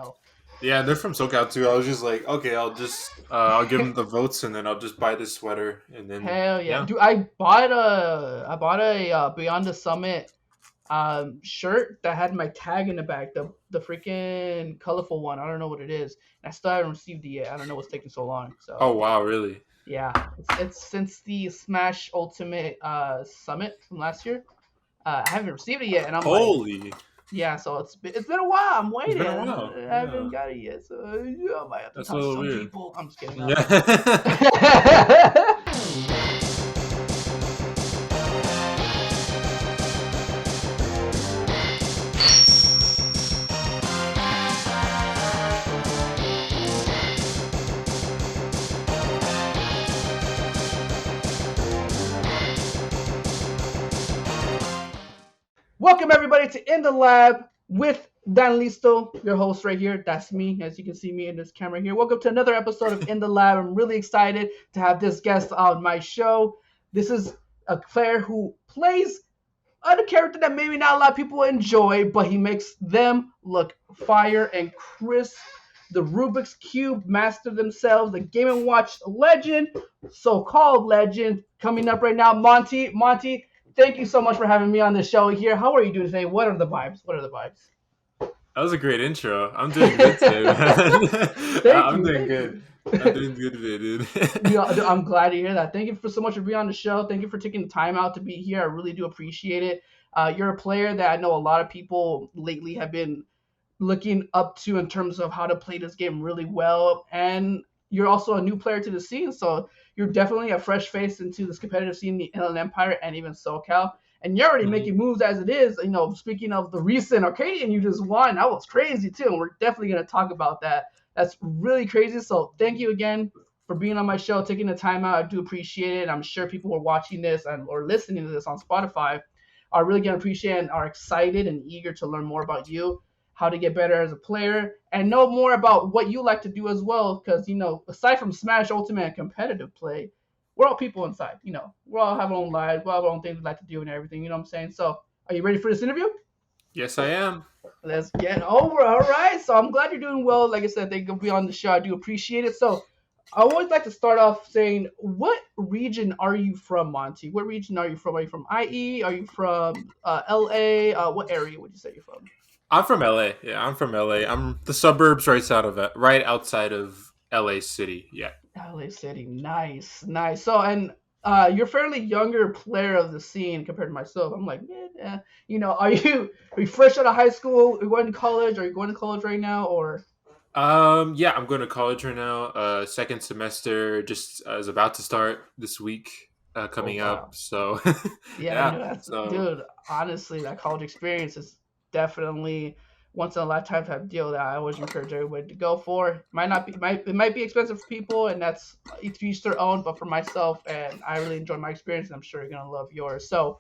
hell. Yeah, they're from Socal too. I was just like, okay, I'll give them the votes, and then I'll just buy this sweater, and then Hell yeah, yeah. dude! I bought a Beyond the Summit shirt that had my tag in the back, the freaking colorful one. I don't know what it is. And I still haven't received it yet. I don't know what's taking so long. So Oh wow, really? yeah, it's since the Smash Ultimate Summit from last year. I haven't received it yet, and I'm like, Holy, yeah. So it's been a while. I'm it's waiting. been a I while. haven't Yeah, got it yet. So yeah, I might have to that's a talk to little some weird. people. I'm just kidding. No. Yeah. Welcome everybody to In the Lab with Dan Listo, your host right here. That's me, as you can see me in this camera here. Welcome to another episode of In the Lab. I'm really excited to have this guest on my show. This is a player who plays a character that maybe not a lot of people enjoy, but he makes them look fire and crisp. The Rubik's Cube master themselves, the Game & Watch legend, so-called legend, coming up right now, Monte. Monte, thank you so much for having me on the show here. How are you doing today? What are the vibes? What are the vibes? That was a great intro. I'm doing good today, man. Thank I'm you, doing thank good. you. I'm doing good today, dude. I'm glad to hear that. Thank you for so much for being on the show. Thank you for taking the time out to be here. I really do appreciate it. You're a player that I know a lot of people lately have been looking up to in terms of how to play this game really well. And you're also a new player to the scene, so you're definitely a fresh face into this competitive scene, the Inland Empire, and even SoCal. And you're already Mhm. making moves as it is. You know, speaking of the recent Arcadian you just won, that was crazy too. And we're definitely going to talk about that. That's really crazy. So thank you again for being on my show, taking the time out. I do appreciate it. I'm sure people who are watching this and or listening to this on Spotify are really going to appreciate and are excited and eager to learn more about you, how to get better as a player, and know more about what you like to do as well. Because, you know, aside from Smash Ultimate and competitive play, we're all people inside. You know, we all have our own lives, we all have our own things we like to do and everything. You know what I'm saying? So, are you ready for this interview? Yes, I am. Let's get over. All right. So, I'm glad you're doing well. Like I said, thank you for being on the show. I do appreciate it. So, I always like to start off saying, what region are you from, Monty? What region are you from? Are you from IE? Are you from LA? What area would you say you're from? I'm from LA. Yeah, I'm from LA. I'm the suburbs right outside of LA City. Yeah. LA City, nice, nice. So, and you're a fairly younger player of the scene compared to myself. I'm like, yeah. You know, are you fresh out of high school? Are you going to college? Are you going to college right now, or? Yeah, I'm going to college right now. Second semester just is about to start this week, Oh coming up. wow. So, Yeah, yeah. no, that's So, dude. Honestly, that college experience is definitely once in a lifetime type deal that I always encourage everybody to go for. Might not be, it might be expensive for people, and that's each their own. But for myself, and I really enjoyed my experience, and I'm sure you're gonna love yours. So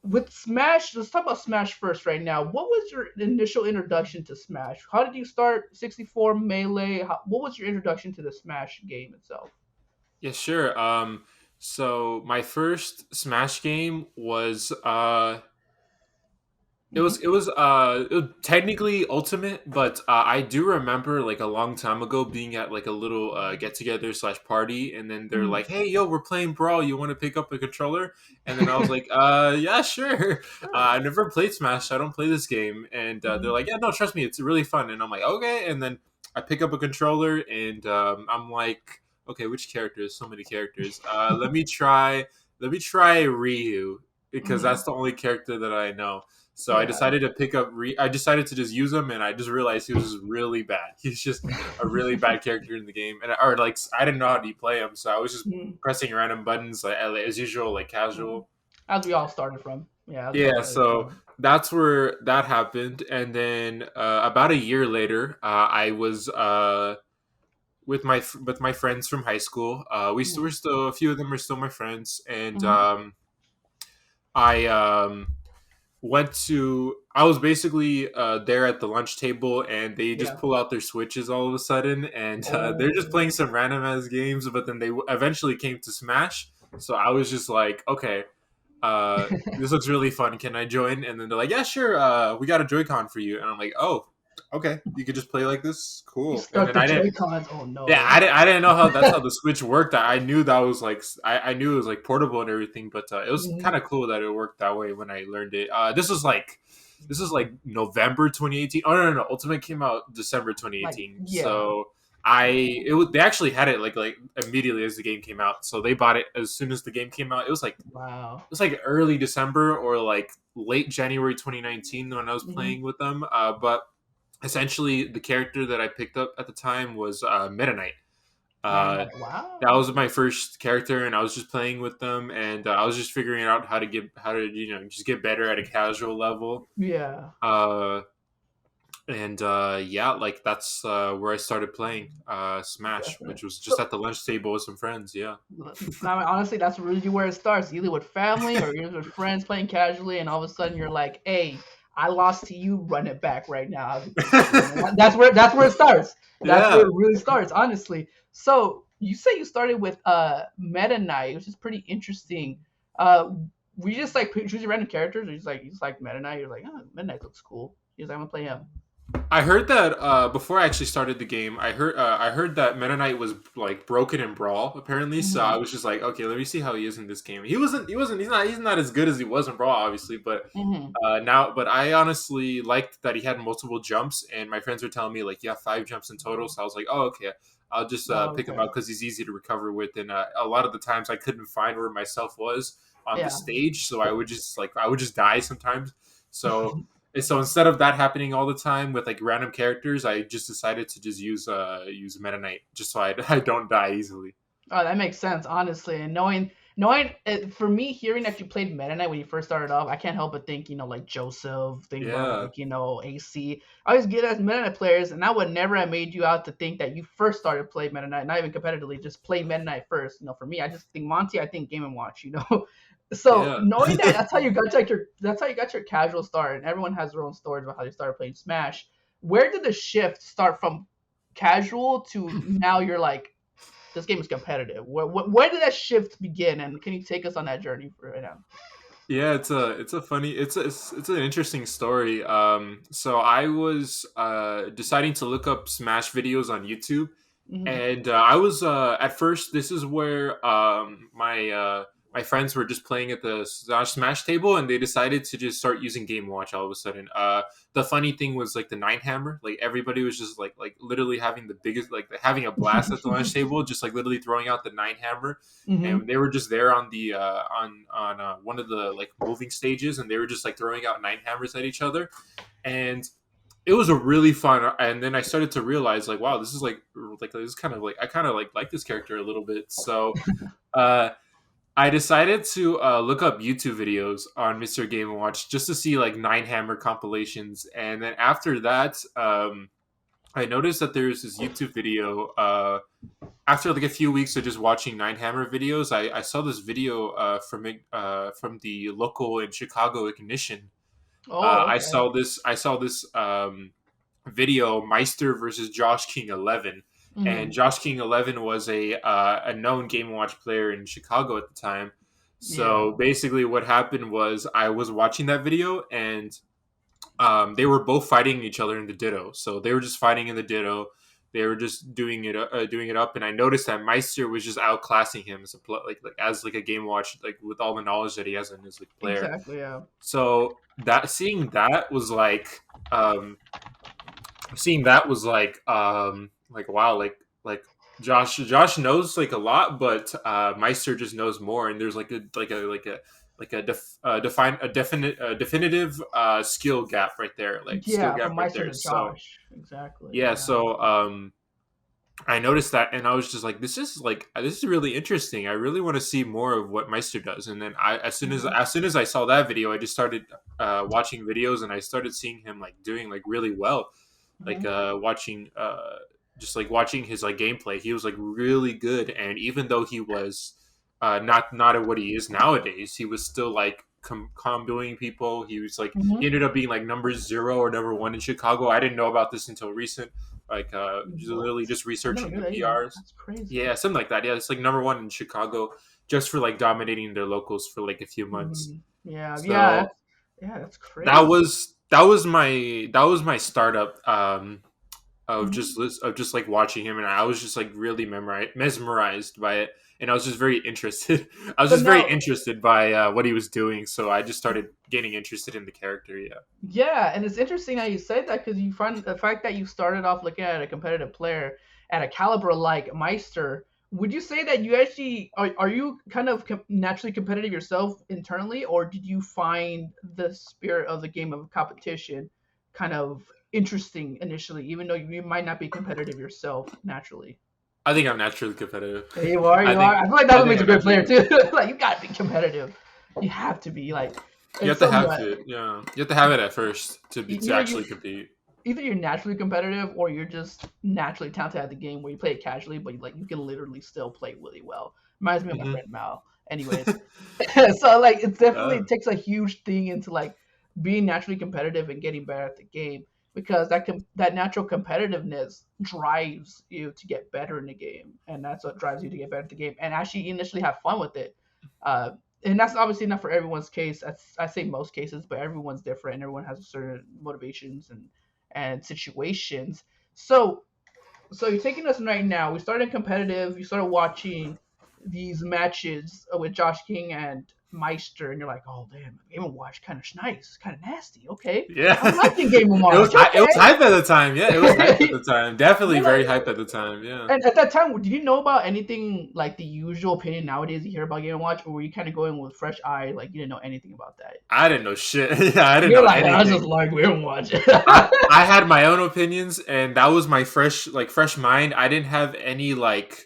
with Smash, let's talk about Smash first right now. What was your initial introduction to Smash? How did you start 64 Melee? What was your introduction to the Smash game itself? yeah, sure. So my first Smash game was Hmm. it was technically Ultimate, but I do remember like a long time ago being at like a little get together slash party, and then they're Hmm. like, "Hey, yo, we're playing Brawl. You want to pick up a controller?" And then I was like, yeah, sure." Sure. I never played Smash. So I don't play this game, and they're Hmm. like, "Yeah, no, trust me, it's really fun." And I'm like, "Okay." And then I pick up a controller, and I'm like, "Okay, which characters? So many characters. Let me try Ryu because Hmm. that's the only character that I know." So I Yeah. decided to pick up. I decided to just use him, and I just realized he was just really bad. He's just a really bad character in the game, and or like I didn't know how to play him, so I was just Mhm. pressing random buttons like as usual, like Mhm. casual. As we all started from. Yeah, as we all Yeah, started so from. that's where that happened, and then about a year later, I was with my friends from high school. We're Mhm. still a few of them are still my friends, and Mhm. I I was basically there at the lunch table, and they just Yeah. pull out their switches all of a sudden, and they're just Oh. playing some random ass games, but then they eventually came to Smash. So I was just like, okay, this looks really fun, can I join? And then they're like, yeah, sure, we got a Joy-Con for you. And I'm like, oh, Okay, you could just play like this. You Cool. And stuck then the I didn't. Joy-Cons. Oh Yeah, no. I didn't know how that's how the Switch worked. I knew that was like I knew it was like portable and everything, but it was Mhm. kind of cool that it worked that way when I learned it. This was like November 2018. Oh no, Ultimate came out December Like 2018. yeah. So they actually had it like immediately as the game came out. So they bought it as soon as the game came out. Wow. It was like early December or like late January 2019 when I was Hmm. playing with them. But essentially, the character that I picked up at the time was Meta Knight. Uh, that Wow. was my first character, and I was just playing with them, and I was just figuring out how to just get better at a casual level. Yeah. Uh, and yeah, like that's where I started playing Smash, Definitely. which was just So at the lunch table with some friends. Yeah. I mean, honestly, that's really where it starts. Either with family or either with friends playing casually, and all of a sudden you're like, "Hey, I lost to you. Run it back right now. I'll beat you." And that's where it starts. That's where Yeah. it really starts, honestly. So you say you started with Meta Knight, which is pretty interesting. We just like choosing random characters, or you just like Meta Knight. You're like, oh, Meta Knight looks cool. You're like, I'm gonna play him. I heard that before I actually started the game. I heard that Meta Knight was like broken in Brawl apparently. So I Hmm. was just like, okay, let me see how he is in this game. He's not as good as he was in Brawl, obviously, but Hmm. but I honestly liked that he had multiple jumps, and my friends were telling me like, yeah, 5 jumps in total. So I was like, oh, okay, I'll just Oh, pick him okay. up because he's easy to recover with. And a lot of the times I couldn't find where myself was on the Yeah. stage, so I would just die sometimes. So and so instead of that happening all the time with like random characters, I just decided to just use Meta Knight just so I don't die easily. Oh, that makes sense, honestly. And knowing for me, hearing that you played Meta Knight when you first started off, I can't help but think, like Joseph, think about Yeah, like, AC. I always get as Meta Knight players, and I would never have made you out to think that you first started playing Meta Knight, not even competitively, just play Meta Knight first. For me, I just think Monte, I think Game and Watch. So yeah. knowing that that's how you got your casual start, and everyone has their own stories about how they started playing Smash. Where did the shift start from casual to now you're like this game is competitive. Where did that shift begin, and can you take us on that journey for right now? Yeah, it's a funny it's an interesting story. So I was deciding to look up Smash videos on YouTube, Hmm. and I was at first. This is where my friends were just playing at the Smash table, and they decided to just start using Game Watch all of a sudden. The funny thing was like the Nine Hammer, like everybody was just like literally having the biggest like having a blast at the lunch table, just like literally throwing out the Nine Hammer, Hmm. and they were just there on the on one of the like moving stages, and they were just like throwing out Nine Hammers at each other, and it was a really fun. And then I started to realize like, wow, this is like this is kind of like I kind of like this character a little bit. So uh I decided to look up YouTube videos on Mr. Game and Watch just to see like Nine Hammer compilations, and then after that I noticed that there's this YouTube video after like a few weeks of just watching Nine Hammer videos. I saw this video from the local in Chicago Ignition. Oh, okay. I saw this video Meister versus Josh King 11, and Hmm. Josh King 11 was a known Game and Watch player in Chicago at the time. So Yeah. basically, what happened was I was watching that video, and they were both fighting each other in the Ditto. So they were just fighting in the Ditto. They were just doing it up, and I noticed that Meister was just outclassing him as a Game Watch, like with all the knowledge that he has in his like player. Exactly. Yeah. So that um, seeing that was like wow, like Josh knows like a lot, but Meister just knows more, and there's like a definitive skill gap right there, like skill Yeah, gap from right Meister there. to So Josh. Exactly. yeah, Yeah. so I noticed that, and I was just like, this is really interesting. I really want to see more of what Meister does. And then Hmm. as soon as I saw that video, I just started watching videos, and I started seeing him like doing like really well, like Hmm. watching just like watching his like gameplay. He was like really good, and even though he was not at what he is nowadays, he was still like comboing people. He Hmm. ended up being like number 0 or number 1 in Chicago. I didn't know about this until recent, like just What? literally just I never researching knew the that either. PRs. That's crazy. Yeah, something like that. Yeah, it's like number 1 in Chicago just for like dominating their locals for like a few months. Hmm. Yeah. Yeah. So Yeah. That's that crazy. was that was my startup Mhm. of just like watching him, and I was just like really mesmerized by it, and I was just very interested. I was So just very now, interested by what he was doing, so I just started getting interested in the character. Yeah. yeah, and it's interesting that you said that because you find the fact that you started off looking at a competitive player at a caliber like Meister. Would you say that you actually are you kind of naturally competitive yourself internally, or did you find the spirit of the game of competition kind of interesting initially, even though you might not be competitive yourself naturally? I think I'm naturally competitive. You are, I you are. think I feel like that's I what think makes a I'm great naturally player competitive. too. Like you gotta be competitive. You have to be like, You and have to have somewhat. it. Yeah, you have to have it at first to Either actually you compete. either you're naturally competitive or you're just naturally talented at the game where you play it casually, but like you can literally still play really well. Reminds me of my Hmm. friend Mal. Anyways, so like it's definitely uh, it takes a huge thing into like being naturally competitive and getting better at the game because that natural competitiveness drives you to get better in the game, and that's what drives you to get better at the game and actually initially have fun with it. Uh, and that's obviously not for everyone's case. I say most cases, but everyone's different. And everyone has certain motivations and situations. So so you're taking us right now. We started competitive. You started watching these matches with Josh King and Meister, and you're like, oh damn, Game and Watch kind of nice, kind of nasty. Okay, yeah, I'm liking Game and it was Watch. it was hype at the time. Yeah, it was hype at Okay. the time. Definitely You're very like, hype at the time. Yeah. and at that time, did you know about anything like the usual opinion nowadays you hear about Game and Watch, or were you kind of going with fresh eyes, like you didn't know anything about that? I didn't know shit. Yeah, I didn't You're know like, I just anything. like Game and Watch. I had my own opinions, and that was my fresh mind. I didn't have anybody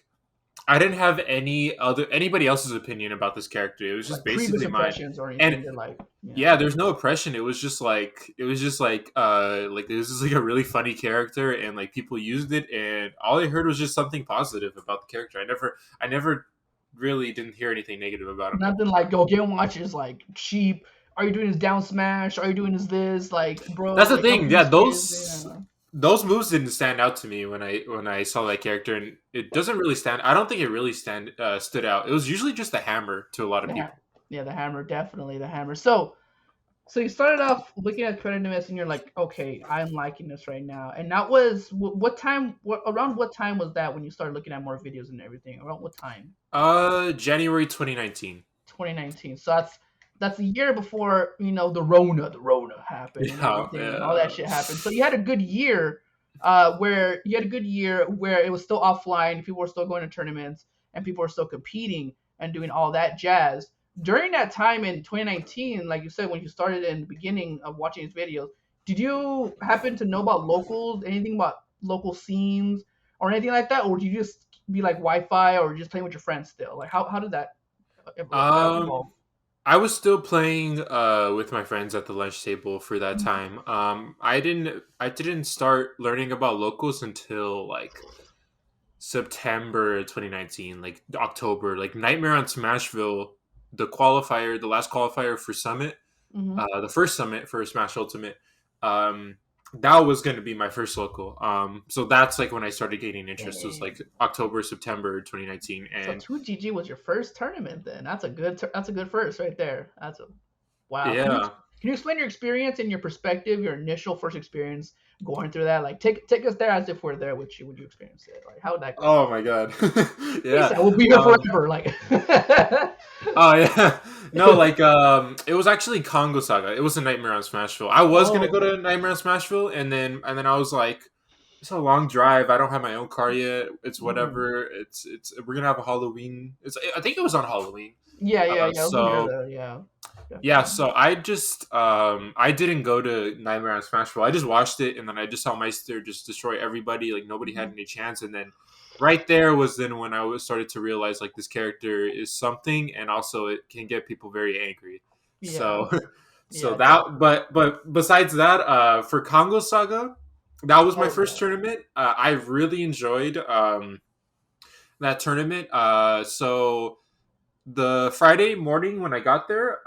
else's opinion about this character. It was just Like previous basically mine. impressions or And anything. They're like, yeah. yeah, there's no oppression. It was just like this is like a really funny character, and like people used it, and all I heard was just something positive about the character. I never really didn't hear anything negative about him. Nothing like, go Game Watch is like cheap. Are you doing this down smash? Are you doing this? Like, bro, That's the like help thing. Yeah, these kids. those moves didn't stand out to me when I saw that character, and it doesn't really stand. I don't think it really stood out. It was usually just a hammer to a lot of Yeah, people. yeah, the hammer, definitely the hammer. So you started off looking at competitiveness, and you're like, okay, I'm liking this right now. And that was what time? Around what time was that when you started looking at more videos and everything? Around what time? January 2019. 2019. So that's a year before the Rona happened and Yeah, everything and all that yeah. shit happened. So you had a good year, where it was still offline, people were still going to tournaments, and people were still competing and doing all that jazz. During that time in 2019, like you said, when you started in the beginning of watching these videos, did you happen to know about locals, anything about local scenes or anything like that, or did you just be like Wi-Fi or just playing with your friends still? Like how did that Um, evolve? I was still playing with my friends at the lunch table for that Mhm. time. I didn't start learning about locals until like September 2019, like October, like Nightmare on Smashville, the last qualifier for Summit, Mhm. the first Summit for Smash Ultimate. Um, that was going to be my first local. So that's like when I started gaining interest. It was like Dang. October, September 2019, So and 2GG was your first tournament then. That's a good first right there. That's a wow. Can you yeah. can you explain your experience and your perspective, your initial first experience going through that? Like take us there as if we're there with you. Would you experience it? Like how would that go? Oh my god. He Yeah. said we'll be here Um, forever. Like Oh yeah, no, like it was actually Congo Saga. It was a Nightmare on Smashville. I was gonna go oh to Nightmare on Smashville, and then I was like, it's a long drive. I don't have my own car yet. It's mhm. whatever. It's we're gonna have a Halloween. I think it was on Halloween. Yeah. I was near So there. Yeah, yeah, definitely. so I didn't go to Nightmare on Smashville. I just watched it, and then I just saw Meister just destroy everybody. Like nobody had Mhm. any chance, and then right there was then when I was started to realize like this character is something, and also it can get people very angry. Yeah, So so yeah, that definitely. but besides that, for Congo Saga, that was my Oh first yeah. tournament. I really enjoyed that tournament. So the Friday morning when I got there,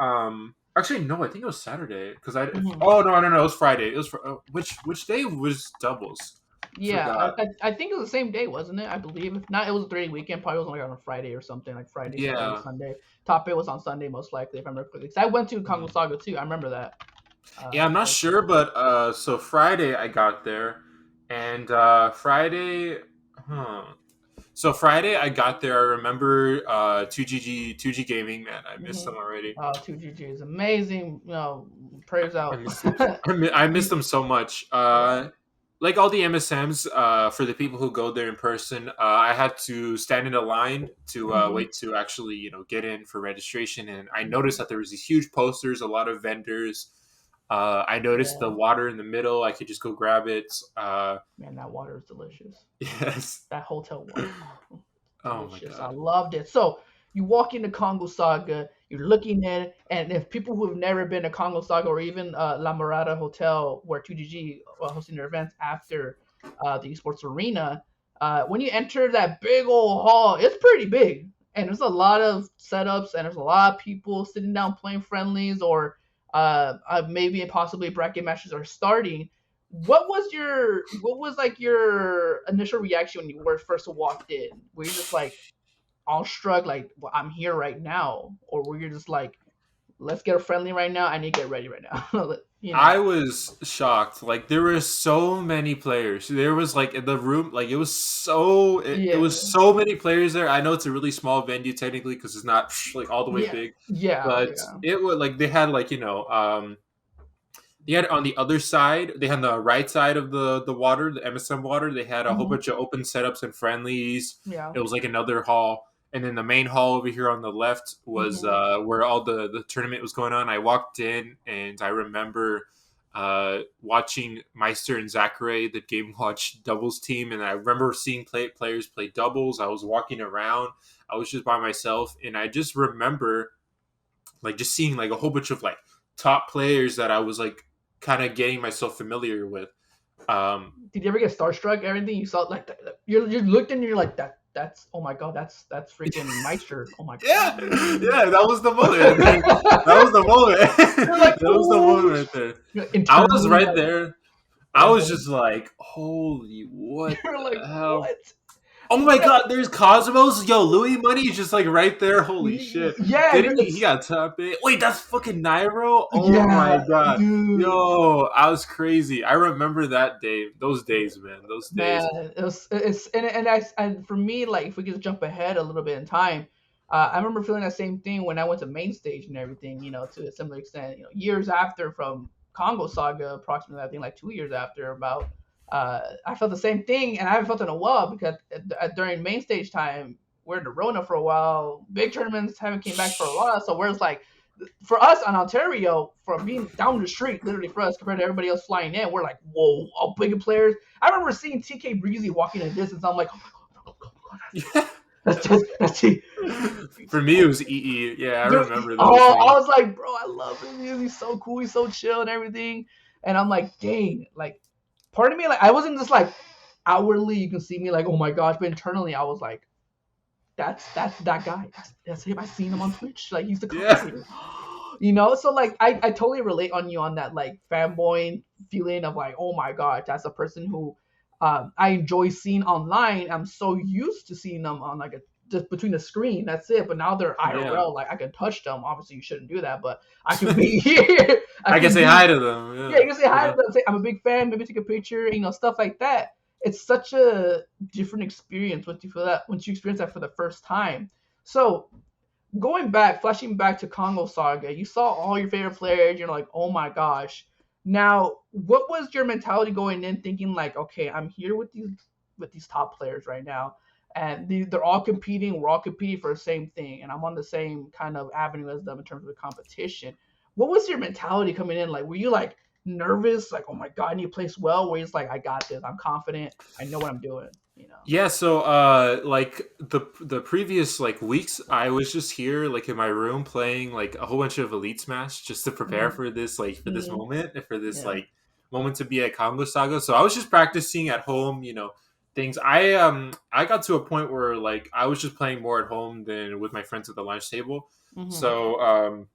actually no, I think it was Saturday because I. Mhm. Oh no, it was Friday. It was which day was doubles? Yeah, Forgot. I think it was the same day, wasn't it? I believe. If not, it was a 3-day weekend. Probably was like on a Friday or something, like Friday, Saturday, Yeah, Sunday. Top Eight was on Sunday, most likely, if I remember correctly. 'Cause I went to Congo mhm. Saga too. I remember that. Yeah, I'm not Like, sure, but so Friday I got there, and Friday, huh? So Friday I got there. I remember 2GG Gaming. Man, I missed hmm them already. 2GG is amazing. Praise I out. missed them. I missed them so much. Yeah. Like all the MSMs, for the people who go there in person, I had to stand in a line to hmm wait to actually, get in for registration. And I noticed hmm that there was these huge posters, a lot of vendors. I noticed the Yeah. water in the middle. I could just go grab it. Man, that water is delicious. Yes. That hotel water, Oh my delicious. I god. loved it. So you walk into Congo Saga, you're looking at it, and if people who have never been to Congo Saga or even La Mirada Hotel, where 2GG hosting their events after the esports arena, when you enter that big old hall, it's pretty big, and there's a lot of setups, and there's a lot of people sitting down playing friendlies, or maybe possibly bracket matches are starting. What was like your initial reaction when you were first walked in? Were you just like awestruck, like, well, I'm here right now, or were you just like, let's get a friendly right now, I need to get ready right now? you know I was shocked. Like there were so many players. There was like in the room, like it yeah, was so many players there. I know it's a really small venue technically because it's not like all the way yeah, big, yeah, but yeah. it was like they had like they had on the other side. They had the right side of the water, the MSM water. They had a whole hmm bunch of open setups and friendlies. yeah. It was like another hall, and then the main hall over here on the left was hmm where all the tournament was going on. I walked in, and I remember watching Meister and Zachary, the Game Watch doubles team, and I remember seeing players play doubles. I was walking around. I was just by myself, and I just remember like just seeing like a whole bunch of like top players that I was like kind of getting myself familiar with. Did you ever get starstruck? Everything you saw, like you looked and you're like, that's, oh my god, that's freaking Meister. Oh my Yeah, god. yeah, that was the moment. That was the moment. You're like, That was the oh, moment right there. I was internally, right like, there. I was fanboy. just like, holy, what You're like, the hell? what? Oh my god, there's Cosmos. Yo, Louis Money is just like right there. Holy shit. Yeah, Didn't he it's got top eight? Wait, that's fucking Nairo? Oh my yeah, god. dude. Yo, I was crazy. I remember that day. Those days, man. Those Man, days. it's and for me, like, if we could jump ahead a little bit in time, I remember feeling that same thing when I went to main stage and everything. To a similar extent. Years after from Congo Saga, approximately, I think like 2 years after, about. I felt the same thing, and I haven't felt it in a while because during main stage time, we're in the Rona for a while. Big tournaments haven't came back for a while, so we're just like, for us on Ontario, from being down the street, literally for us compared to everybody else flying in, we're like, whoa, all big players. I remember seeing TK Breezy walking in the distance. I'm like, oh my god, Yeah. that's he. For me, it was EE. Yeah, I Dude, remember those oh, I things. was like, bro, I love him. He's so cool. He's so chill and everything. And I'm like, dang, like, part of me, like, I wasn't just like outwardly, you can see me like, oh my gosh, but internally, I was like, that's that guy. That's him. I seen him on Twitch. Like, he's the Yeah. commentator. So like I totally relate on you on that, like, fanboy feeling of like, oh my god, that's a person who I enjoy seeing online. I'm so used to seeing them on like a just between the screen. That's it. But now they're Yeah. IRL. Like, I can touch them. Obviously, you shouldn't do that, but I can be here. I I can can say be. hi to them. Yeah, you can say hi Yeah. to them. Say I'm a big fan. Maybe take a picture. Stuff like that. It's such a different experience once you experience that for the first time. So going back, flashing back to Congo Saga, you saw all your favorite players. You're like, oh my gosh. Now, what was your mentality going in, thinking like, okay, I'm here with these top players right now, and they're all competing. We're all competing for the same thing, and I'm on the same kind of avenue as them in terms of the competition. What was your mentality coming in? Like, were you like nervous, like, oh my god, I need to place well? Where it's like, I got this. I'm confident. I know what I'm doing. Yeah, so like the previous like weeks I was just here like in my room playing like a whole bunch of Elite Smash just to prepare Mm-hmm. for this like for this Mm-hmm. moment and for this Yeah. like moment to be at Congo Saga. So I was just practicing at home, things. I got to a point where like I was just playing more at home than with my friends at the lunch table. Mm-hmm. So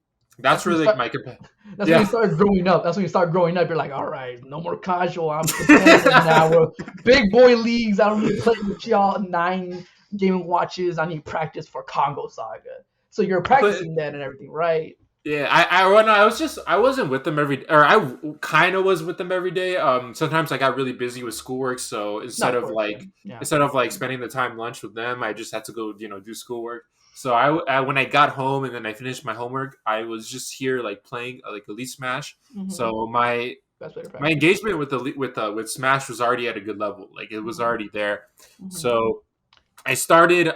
That's that's when you really like start. my That's when you yeah. start growing up. That's when you start growing up. You're like, all right, no more casual. I'm competitive now. We're big boy leagues. I don't need to play with y'all 9 gaming watches. I need practice for Congo Saga. So you're But practicing that and everything, right? Yeah, when I wasn't with them every, or I kind of was with them every day. Sometimes I got really busy with schoolwork, so No, of course, yeah, yeah. instead of like spending the time lunch with them, I just had to go, do schoolwork. So when I got home and then I finished my homework, I was just here like playing like Elite Smash. Mm-hmm. So Best way to my practice. engagement with with Smash was already at a good level. Like it was Mm-hmm. already there. Mm-hmm. So I started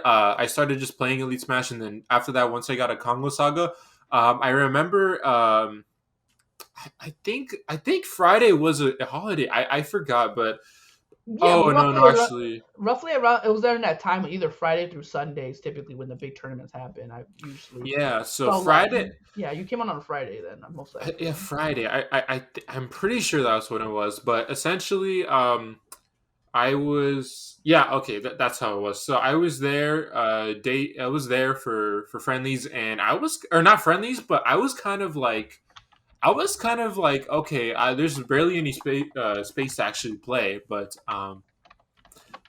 just playing Elite Smash, and then after that, once I got a Congo Saga, I remember I think Friday was a holiday. I forgot, but Yeah, but oh no no actually roughly around it was during that time, either Friday through Sundays, typically when the big tournaments happen. I usually yeah. So felt like, Friday, yeah, you came on a Friday then, most likely. yeah, Friday. I'm pretty sure that's what it was, but essentially I was yeah okay that's how it was. So I was there I was there for friendlies, and I was, or not friendlies, but I was kind of like, okay, there's barely any space to actually play, but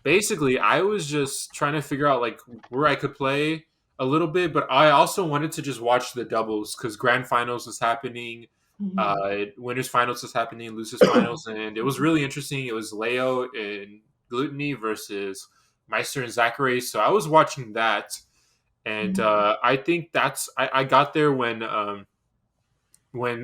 basically, I was just trying to figure out like where I could play a little bit, but I also wanted to just watch the doubles because grand finals was happening, Mm-hmm. winners finals was happening, losers finals, and it was really interesting. It was Leo and Gluttony versus Meister and Zachary, so I was watching that, and Mm-hmm. I think I got there when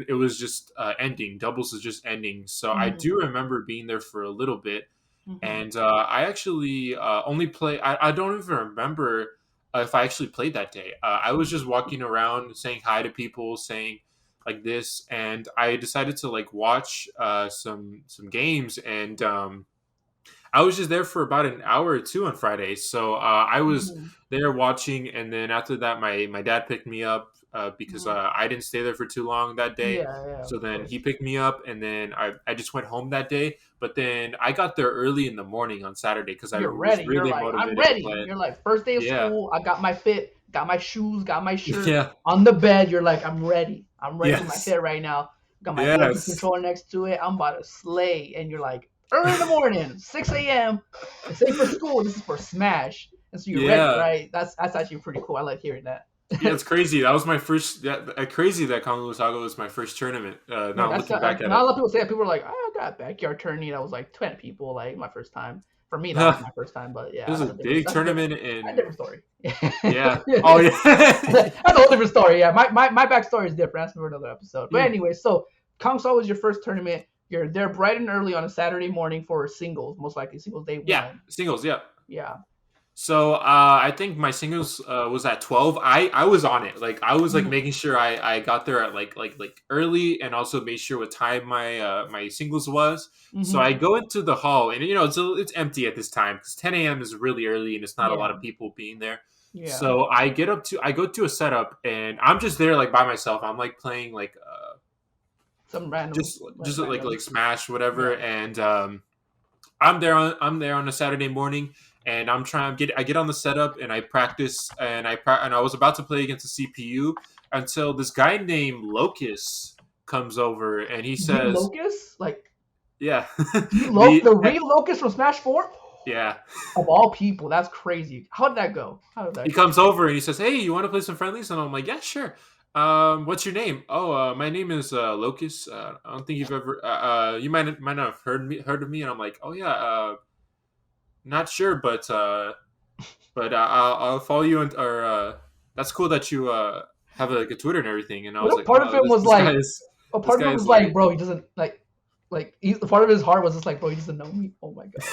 it was just ending. Doubles was just ending. So I Mm-hmm. do remember being there for a little bit, Mm-hmm. and I actually only play. I don't even remember if I actually played that day. I was just walking around saying hi to people, saying like this, and I decided to like watch some games, and I was just there for about an hour or two on Friday. So I was Mm-hmm. there watching, and then after that, my dad picked me up because Mm-hmm. I didn't stay there for too long that day. Yeah, yeah, So of then course. he picked me up, and then I just went home that day. But then I got there early in the morning on Saturday because I You're was ready. You're really like, I'm motivated to ready. play. You're like, first day of Yeah, school, I got my fit, got my shoes, got my shirt yeah, on the bed. You're like, I'm ready. I'm ready for my yes, fit right now. Got my BLT yes, controller next to it. I'm about to slay. And you're like, early in the morning, 6 a.m. This ain't for school. This is for Smash. And so you're ready, yeah. right? That's actually pretty cool. I like hearing that. Yeah, it's crazy. That was my first. Yeah, crazy that Congo Saga was my first tournament. Yeah, Now that's looking back at not a it. lot of people say that. People are like, oh, I got a backyard tourney that was like 20 people, like my first time. For me, that was my first time, but It yeah, was a big tournament, that's a and different story. yeah. Oh yeah. That's a whole different story. Yeah, my backstory is different. That's for another episode. But Mm, anyway, so Kongso was your first tournament. You're there bright and early on a Saturday morning for singles, most likely singles day yeah, one. singles. Yeah. Yeah. So I think my singles was at 12. I was on it. Like I was like Mhm. making sure I got there at like early, and also made sure what time my singles was. So Mhm. I go into the hall, and it's empty at this time because 10 a.m. is really early, and it's not a lot Yeah. of people being there. Yeah. So I go to a setup, and I'm just there like by myself. I'm like playing like Some random, just random. like Smash whatever, Yeah. and I'm there on a Saturday morning, and I get on the setup, and I practice, and I was about to play against the CPU until this guy named Locust comes over, and he The says, Locust, like yeah, The real Locust from Smash Four, yeah. of all people. That's crazy. How did that go? How did He that go? comes over and he says, "Hey, you want to play some friendlies?" And I'm like, "Yeah, sure." What's your name? Oh, my name is Locust. I don't think you've ever you might not have heard of me. And I'm like, "Oh yeah, not sure, but I'll follow you, and or that's cool that you have like a Twitter and everything." And I was What a like, part of "Wow, him was this guy like, is a this part of guy him is was like, like." bro, he doesn't like part of his heart was just like, bro, he doesn't know me. Oh my god.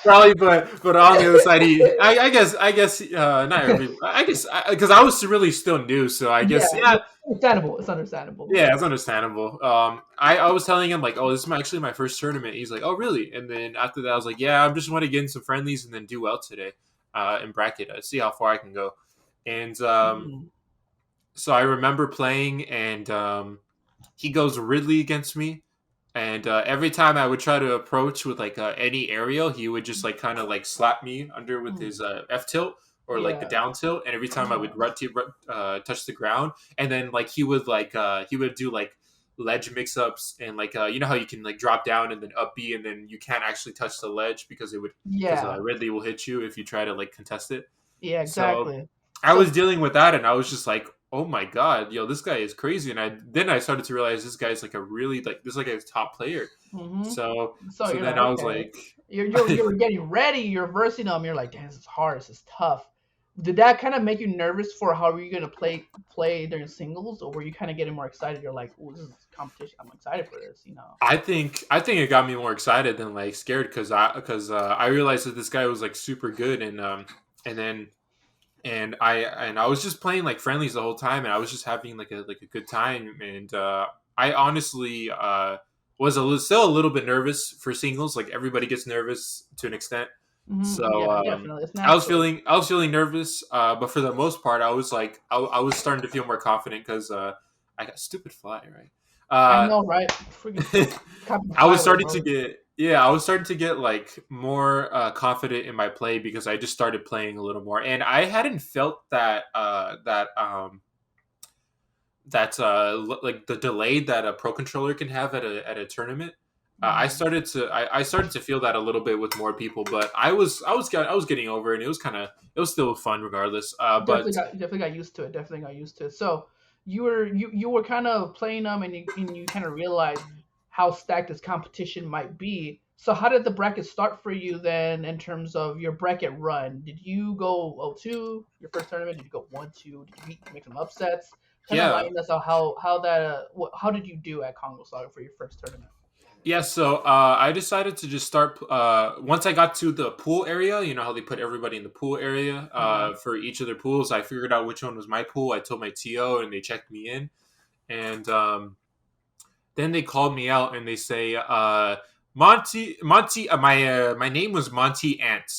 Probably, but on the other side, I guess not every I guess because I was really still new, so I Yeah, guess yeah. it's understandable. It's understandable. Yeah, it's understandable. I was telling him like, "Oh, this is actually my first tournament." He's like, "Oh, really?" And then after that, I was like, "Yeah, I just want to get in some friendlies and then do well today, in bracket. See how far I can go." And Mhm. so I remember playing, and he goes Ridley against me, and every time I would try to approach with like any aerial, he would just like kind of like slap me under with Mhm. his F tilt or like the Yeah. down tilt, and every time I Uh-huh. would touch the ground, and then like he would do like ledge mix ups, and like you know how you can like drop down and then up B, and then you can't actually touch the ledge because it would because Yeah. Ridley will hit you if you try to like contest it. Yeah, So exactly. I So was dealing with that, and I was just like, oh my god, yo, this guy is crazy. And I started to realize this guy's like a really like this is like a top player. hmm So so so you're then like, I was okay, like, you're getting ready, you're versing them. You're like, damn, this is hard, this is tough. Did that kind of make you nervous for how you're gonna play during singles, or were you kind of getting more excited? You're like, oh, this is competition. I'm excited for this, you know. I think it got me more excited than like scared because I realized that this guy was like super good and then and I was just playing like friendlies the whole time and I was just having like a good time and I honestly was still a little bit nervous for singles. Like everybody gets nervous to an extent. So Yeah, definitely, it's I was natural. feeling nervous, but for the most part, I was like I was starting to feel more confident because I got stupid fly right. I Uh, know, right? Freaking copy I was fly with starting to bro. get yeah, I was starting to get like more confident in my play because I just started playing a little more, and I hadn't felt that like the delay that a pro controller can have at a tournament. Mhm. I started to feel that a little bit with more people, but I was getting over it, and it was still fun regardless. But Definitely got used to it. Definitely got used to it. So you were kind of playing them, and you kind of realized how stacked this competition might be. So how did the bracket start for you then in terms of your bracket run? Did you go 0-2 your first tournament? Did you go 1-2? Did you make some upsets? Kind of yeah, enlighten us on how that how did you do at Congo Saga for your first tournament? Yeah, so I decided to just start. Once I got to the pool area, you know how they put everybody in the pool area Yeah. for each of their pools. I figured out which one was my pool. I told my TO, and they checked me in. And then they called me out, and they say, Monte. My name was Monte Ant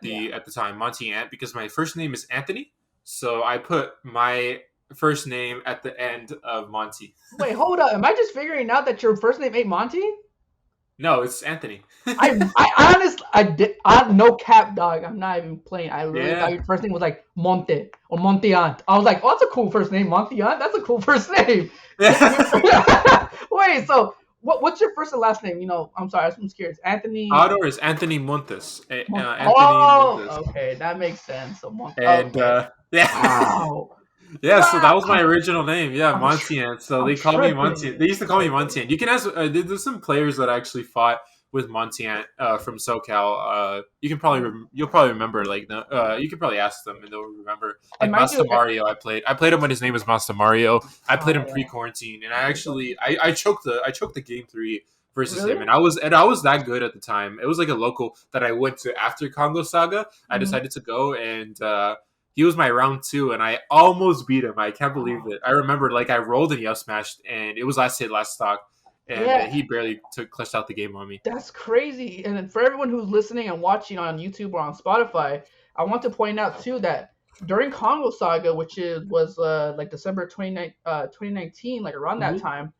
Yeah. at the time, Monte Ant, because my first name is Anthony. So I put my first name at the end of Monte. Wait, hold up. Am I just figuring out that your first name ain't Monty? No, it's Anthony. I honestly I did I no cap dog. I'm not even playing. I literally thought Yeah. your first name was like Monte or Monteant. I was like, oh, that's a cool first name, Monteant. That's a cool first name. Wait, so what's your first and last name? You know, I'm sorry, I'm curious. Anthony. Outdoor is Anthony Montes. Anthony Montes. Oh, okay, that makes sense. So Monte. And Okay. yeah, Wow. yeah. So that Wow. was my original name. Yeah, I'm tri- Montian. So I'm they call me Montian. They tripping. used to call me Montian. You can ask. There's some players that actually fought with Montian from SoCal. You can probably you'll probably remember. Like you can probably ask them and they'll remember. And Like mind Master you, Mario, I played him when his name was Master Mario. I played him yeah. pre quarantine, and Pretty cool. I choked the game three versus him, Really? and I was that good at the time. It was like a local that I went to after Congo Saga. I Mm-hmm. decided to go and. He was my round two, and I almost beat him. I can't believe Oh. it. I remember like I rolled and yell smashed, and it was last hit, last stock, and Yeah, he barely took clutched out the game on me. that's crazy. And then for everyone who's listening and watching on YouTube or on Spotify, I want to point out too that during Congo Saga, which was like December 2019, like around that Mm-hmm. time,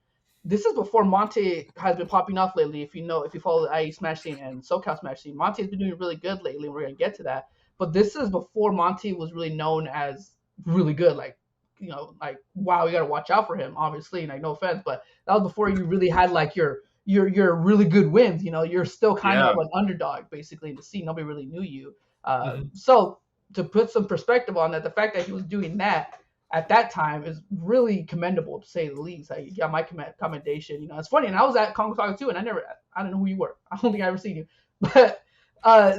this is before Monte has been popping off lately. If you know, if you follow the IE Smash scene and SoCal Smash scene, Monte has been doing really good lately, and we're gonna get to that. But this is before Monte was really known as really good. Like, you know, like wow, you gotta watch out for him. Obviously, like no offense, but that was before you really had like your really good wins. You know, you're still kind of Yeah. an underdog basically in the scene. Nobody really knew you. Mm-hmm. So to put some perspective on that, the fact that he was doing that at that time is really commendable to say the least. Like, you got my commendation. You know, it's funny, and I was at Congo Saga too, and I don't know who you were. I don't think I ever seen you, but I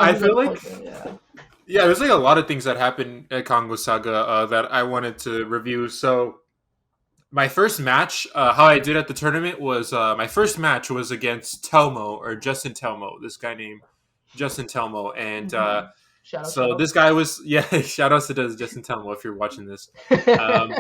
you got feel the like point there. Yeah. yeah, there's like a lot of things that happened at Congo Saga that I wanted to review. So my first match, how I did at the tournament was my first match was against Telmo or Justin Telmo, this guy named Justin Telmo, and Mm-hmm. Shout so out. this guy was yeah. Shout outs to Justin Telmo if you're watching this. Um,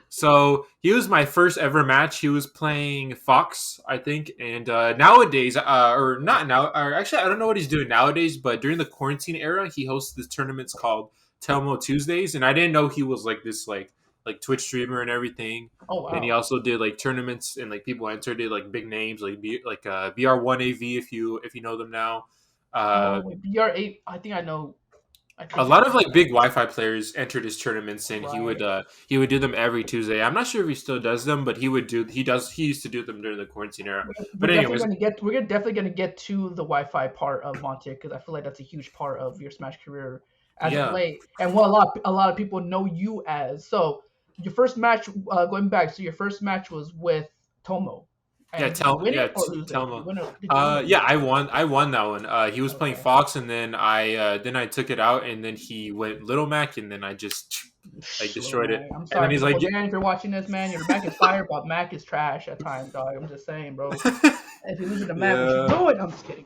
so he was my first ever match. He was playing Fox, I think, and nowadays, or not now, or actually, I don't know what he's doing nowadays. But during the quarantine era, he hosts this tournaments called Telmo Tuesdays, and I didn't know he was like this like Twitch streamer and everything. Oh And he wow. also did like tournaments and like people entered it like big names like BR1AV if you know them now. Oh Uh, wait, BR8. I think I know. I a think I lot of know like that. big Wi-Fi players entered his tournaments, and Right. he would do them every Tuesday. I'm not sure if he still does them, but he used to do them during the quarantine era. We're But definitely anyways, going to get we're definitely going to get to the Wi-Fi part of Monte because I feel like that's a huge part of your Smash career. as of Yeah. late, and what a lot of people know you as. So your first match, going back, so your first match was with Tomo, Yeah, and did you win it or lose it? tell Did you him. win it? Did you win or Yeah, lose it? I won that one. He was playing Okay. Fox, and then I took it out, and then he went Little Mac, and then I just like Little destroyed it. Mac. I'm And then sorry, he's like, Little Dan, if you're watching this, man. Your Mac is fire, but Mac is trash at times, dog. I'm just saying, bro. If you're losing to Mac, what you yeah. doing? I'm just kidding.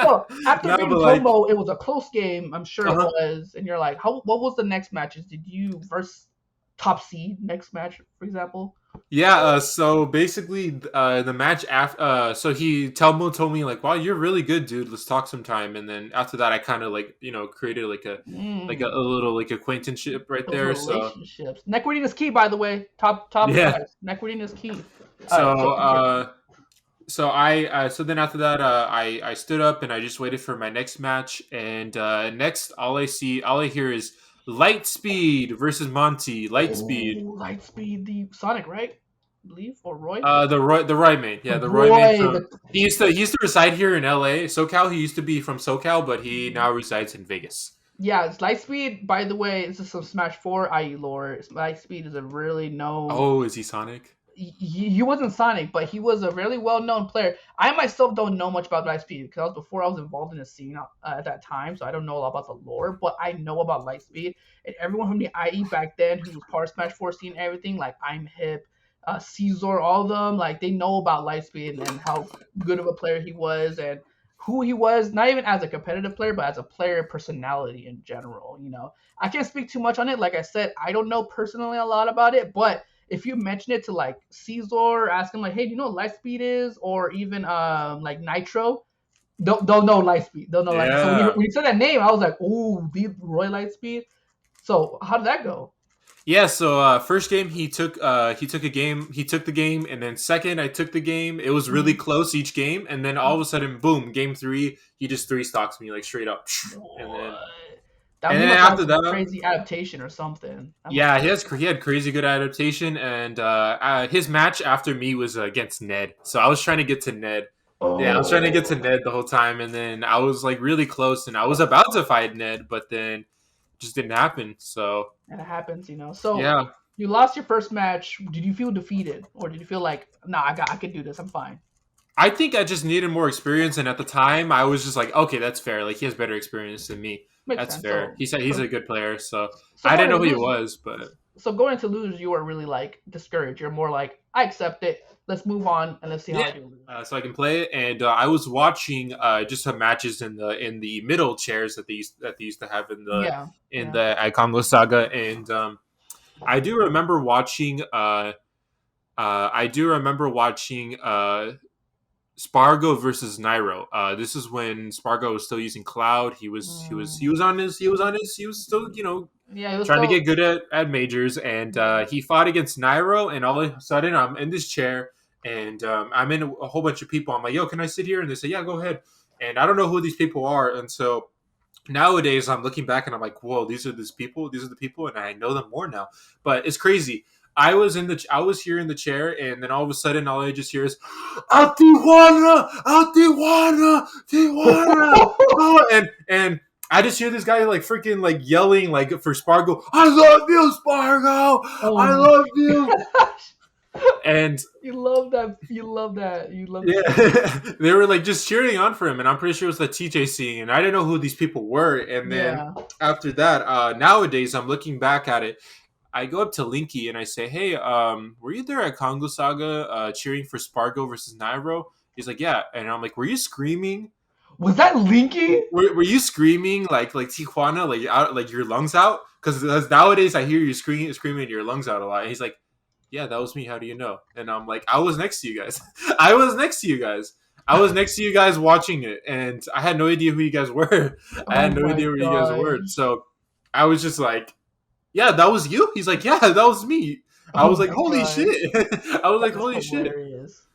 So after No, beating but like, Tomo, it was a close game. I'm sure it uh-huh. was. And you're like, how? What was the next matches? Did you verse top seed next match, for example? Yeah, so basically, the match after, so Telmo told me like, "Wow, you're really good, dude. Let's talk sometime." And then after that, I kind of like, created a Mm, little like acquaintanceship right those there. So relationships. Neck reading is key, by the way. Top yeah, advice. Neck reading is key. All right, so so continue. so then after that, I stood up and I just waited for my next match. And next, all I hear is Lightspeed versus Monte. Lightspeed. Oh, Lightspeed, the Sonic, right? I believe or Roy. The Roy The yeah, the Roy man Roy, from the he used to reside here in L.A. SoCal. He used to be from SoCal, but he now resides in Vegas. yeah, it's Lightspeed. By the way, this is some Smash Four IE lore. Lightspeed is a really known. Oh, is he Sonic? He wasn't Sonic, but he was a really well-known player. I myself don't know much about Lightspeed because before I was involved in the scene at that time, so I don't know a lot about the lore. But I know about Lightspeed, and everyone from the IE back then who was part of Smash Four scene and everything, like I'm Hip, Caesar, all of them, like they know about Lightspeed and how good of a player he was and who he was, not even as a competitive player, but as a player personality in general. I can't speak too much on it. Like I said, I don't know personally a lot about it, but if you mention it to like Caesar, ask him like, hey, do you know what Lightspeed is? Or even like Nitro, they'll know Lightspeed. They'll know like so Yeah, when you said that name, I was like, ooh, the Roy Lightspeed. So how did that go? yeah. So first game he took the game, and then second I took the game. It was really Mm-hmm. close each game, and then all of a sudden, boom, game three, he just three stocks me like straight up, and then What? That and he then must have after some that. crazy adaptation or something. That must Yeah, be he had crazy good adaptation, and his match after me was against Ned. So I was trying to get to Ned. Yeah, I was trying to get to oh, Ned the whole time, and then I was like really close, and I was about to fight Ned, but then it just didn't happen. So and it happens. So yeah, you lost your first match. Did you feel defeated, or did you feel like, nah, I could do this. I'm fine. I think I just needed more experience, and at the time I was just like, okay, that's fair. Like he has better experience than me. Makes That's sense. fair. He said he's a good player, so So I going didn't know to who he lose. was, but So going into lose, you were really like discouraged. You're more like, I accept it. Let's move on and let's see how yeah. I do lose. So I can play it, and I was watching just some matches in the middle chairs that they used to have Yeah, in yeah. the Icongo saga, and I do remember watching I do remember watching Spargo versus Nairo. This is when Spargo was still using Cloud. He Mm, was on his he was still yeah, it was trying to so. get good at majors, and Yeah. he fought against Nairo, and all of a sudden I'm in this chair, and I'm in a whole bunch of people. I'm like, yo, can I sit here? And they say, yeah, go ahead. And I don't know who these people are, and so nowadays I'm looking back and I'm like, whoa, these are the people, and I know them more now. But it's crazy. I was here in the chair, and then all of a sudden, all I just hear is Tijuana, Tijuana, oh, and I just hear this guy like freaking like yelling like for Spargo, I love you, Spargo, Oh I my love you, gosh. and You love that. You love that. You love to yeah, see it. they were like just cheering on for him, and I'm pretty sure it was the TJC, and I didn't know who these people were. And then Yeah. after that, nowadays I'm looking back at it. I go up to Linky and I say, "Hey, were you there at Congo Saga cheering for Spargo versus Nairo?" He's like, "Yeah," and I'm like, "Were you screaming? Was that Linky? Were you screaming like Tijuana, like out, like your lungs out? Because nowadays I hear you screaming your lungs out a lot." And he's like, yeah, that was me. How do you know? And I'm like, I was next to you guys. I was next to you guys. I was next to you guys watching it, and I had no idea who you guys were. I Oh had no my idea who you guys gosh. were. So I was just like, yeah, that was you. He's like, yeah, that was me. I Oh was like, my holy gosh. shit. I was That like, is holy shit. hilarious.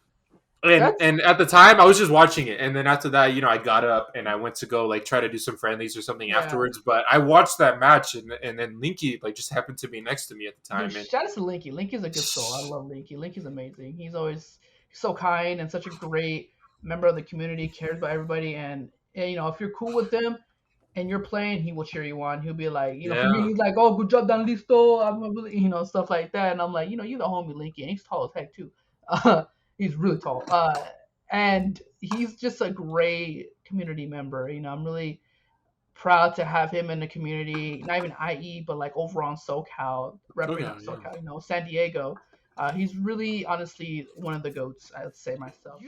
And That's and at the time I was just watching it, and then after that, I got up and I went to go like try to do some friendlies or something yeah. afterwards. But I watched that match, and then Linky like just happened to be next to me at the Dude, time, and shout out to Linky. Linky's a good soul. I love Linky. Linky's amazing. He's so kind and such a great member of the community, cares about everybody. And if you're cool with him, and you're playing, he will cheer you on. He'll be like, for me, Yeah. he's like, "Oh, good job, done, listo." I'm really, stuff like that. And I'm like, you're the homie, Linky, and he's tall as heck too. Uh, he's really tall. And he's just a great community member. I'm really proud to have him in the community. Not even IE, but like over on SoCal, Okay. repping Yeah. SoCal. San Diego. He's really, honestly, one of the goats. I'd say myself.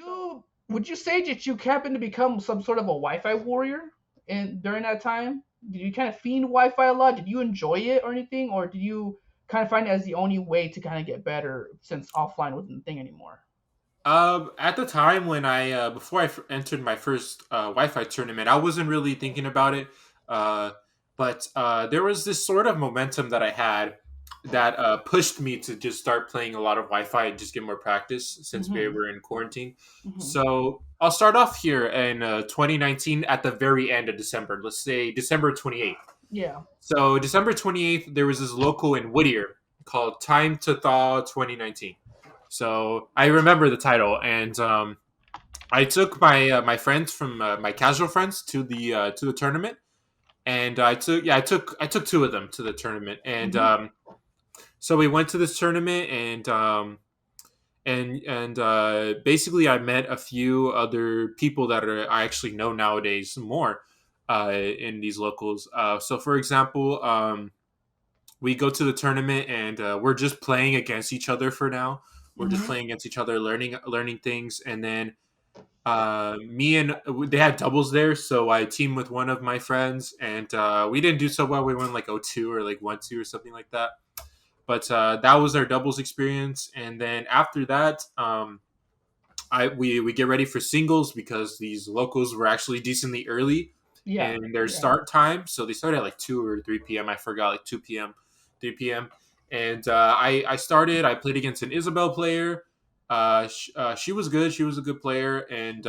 Would you say that you happen to become some sort of a Wi-Fi warrior in during that time? Did you kind of fiend Wi-Fi a lot? Did you enjoy it or anything, or did you kind of find it as the only way to kind of get better since offline wasn't the thing anymore? At the time when I before entered my first Wi-Fi tournament, I wasn't really thinking about it. Uh, but there was this sort of momentum that I had that pushed me to just start playing a lot of Wi-Fi and just get more practice since we Mm-hmm. were in quarantine. Mm-hmm. So I'll start off here in 2019 at the very end of December. Let's say December 28th. Yeah. So December 28th, there was this local in Whittier called Time to Thaw 2019. So I remember the title, and I took my friends from my casual friends to the tournament, and I took two of them to the tournament, and Mm-hmm. so we went to this tournament, and basically I met a few other people that I actually know nowadays more in these locals. So for example, we go to the tournament and we're just playing against each other for now. We're just Mm-hmm. playing against each other, learning things, and then me and they had doubles there, so I teamed with one of my friends, and we didn't do so well. We went like 0-2 or like 1-2 or something like that. But that was our doubles experience, and then after that, we get ready for singles because these locals were actually decently early Yeah. in their Yeah. start time. So they started at like 2 or 3 p.m. I forgot, like 2 p.m., 3 p.m. And I started. I played against an Isabel player. She was good. She was a good player. And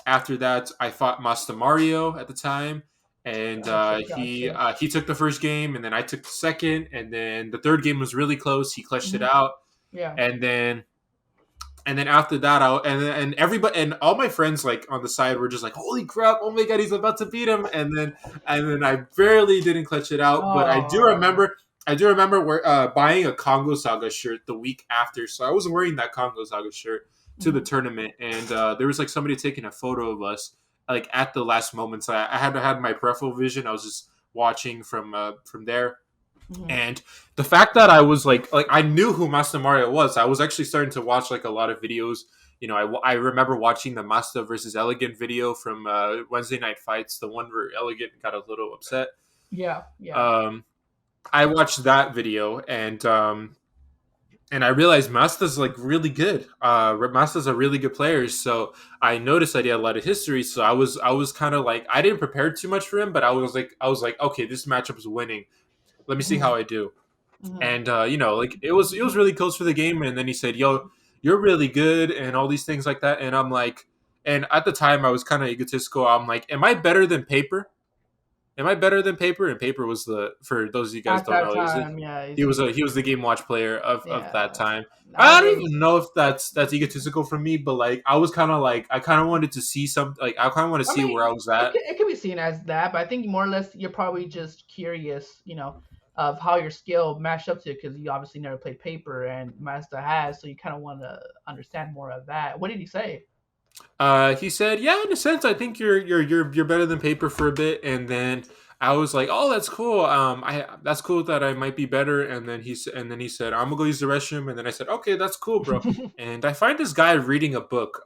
after that, I fought Master Mario at the time. And Gotcha. he Gotcha. he took the first game, and then I took the second, and then the third game was really close. He clutched it Mm-hmm. out, Yeah. and then after that, and everybody and all my friends like on the side were just like, "Holy crap! Oh my god, he's about to beat him!" And then I barely didn't clutch it out, but I do Oh. remember. I do remember buying a Congo Saga shirt the week after, so I was wearing that Congo Saga shirt to the Mm-hmm. tournament, and there was like somebody taking a photo of us like at the last moment. So I had my peripheral vision. I was just watching from there, Mm-hmm. and the fact that I was like I knew who Master Mario was. I was actually starting to watch like a lot of videos. I remember watching the Master versus Elegant video from Wednesday Night Fights, the one where Elegant got a little upset. Yeah. Yeah. Um, I watched that video, and I realized Master's like really good. Master's a really good player, so I noticed that he had a lot of history. So I was kind of like I didn't prepare too much for him, but I was like okay, this matchup is winning. Let me see Mm-hmm. how I do. Mm-hmm. And like it was really close for the game, and then he said, "Yo, you're really good," and all these things like that. And I'm like, and at the time I was kind of egotistical. I'm like, am I better than Paper? Am I better than Paper? And Paper was the for those of you guys At don't that know, time, yeah, he was the Game Watch player of yeah. that time. I don't Nowadays, even know if that's egotistical from me, but like I was kind of like I kind of wanted to see some like I kind of want to I see where mean, I was at. it can be seen as that, but I think more or less you're probably just curious, of how your skill matched up to it because you obviously never played paper and Mazda has, so you kind of want to understand more of that. What did he say? He said, "Yeah, in a sense, I think you're better than Paper for a bit." And then I was like, "Oh, that's cool. I that's cool that I might be better." And then he said, "I'm gonna go use the restroom." And then I said, "Okay, that's cool, bro." And I find this guy reading a book.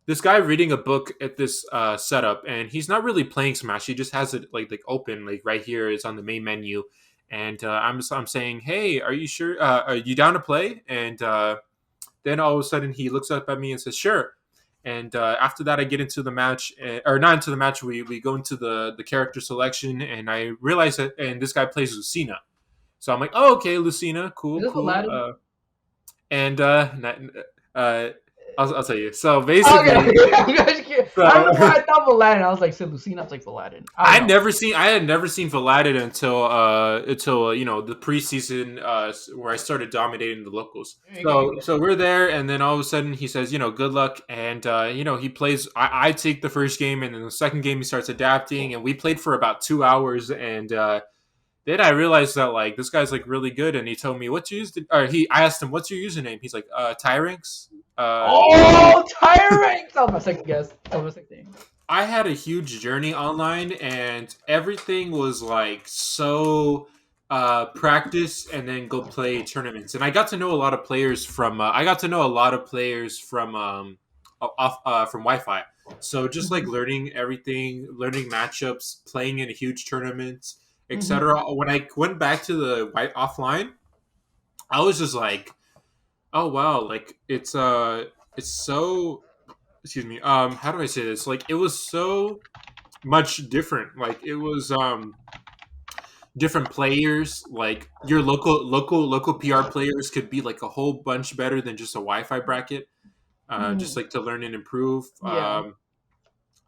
This guy reading a book at this setup, and he's not really playing Smash. He just has it like open, like right here. It's on the main menu, and I'm saying, "Hey, are you sure? Are you down to play?" And then all of a sudden he looks up at me and says, "Sure." And after that, I get into the match, or not into the match. We go into the character selection, and I realize that, and this guy plays Lucina. So I'm like, "Oh, okay, Lucina, Is cool, this cool." Aladdin? And uh, I'll tell you. So Okay, basically, I don't know why So I thought Aladdin. I was like, said Lucina. I was like Aladdin. I don't know. I had never seen Aladdin until the preseason where I started dominating the locals. You get, you So we're there, and then all of a sudden he says, good luck, and he plays. I take the first game, and then the second game he starts adapting, and we played for about 2 hours, and then I realized that like this guy's like really good, and he told me what's your used. Or I asked him what's your username. He's like Tyranx. Oh, Tyrant! That was my second guess. That was my second thing. I had a huge journey online, and everything was like so practice and then go play tournaments. And I got to know a lot of players from from Wi-Fi. So just like learning everything, learning matchups, playing in a huge tournament, Mm-hmm. etc. When I went back to the white offline, I was just like, oh wow, like it's so, excuse me, how do I say this, like it was so much different. Like it was different players. Like your local PR players could be like a whole bunch better than just a Wi-Fi bracket. Just Mm-hmm. like to learn and improve. Yeah.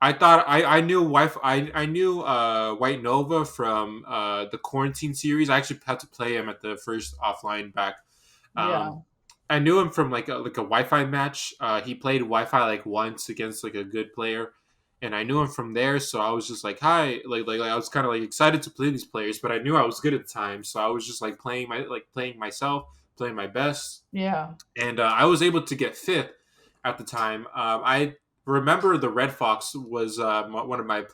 I thought I knew Wi-Fi. I knew White Nova from the quarantine series. I actually had to play him at the first offline back. Um, Yeah. I knew him from like a Wi-Fi match. He played Wi-Fi like once against like a good player, and I knew him from there. So I was just like, hi, like I was kind of like excited to play these players, but I knew I was good at the time, so I was just like playing myself, playing my best, Yeah. and I was able to get fifth at the time. I remember the Red Fox was one of my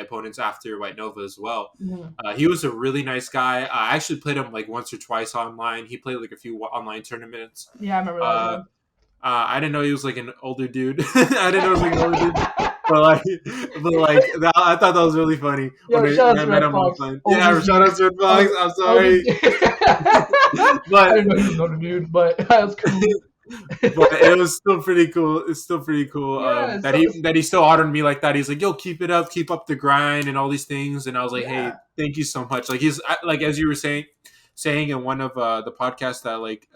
opponents after White Nova as well. Mm-hmm. He was a really nice guy. I actually played him like once or twice online. He played like a few online tournaments. Yeah, I remember those Uh, ones. I didn't know he was like an older dude. I didn't know he was like an older dude. But like, I thought that was really funny Yo, shout when out I to met Red him Fox. offline. Yeah, Oldest shout dude. out to Red Fox. Old, I'm oldest sorry, dude. I but didn't know he was an older dude, but that was cool. but it was still pretty cool. It's still pretty cool Yeah. that he still honored me like that. He's like, "Yo, keep up the grind and all these things." And I was like, Yeah. "Hey, thank you so much." Like like as you were saying in one of the podcasts that like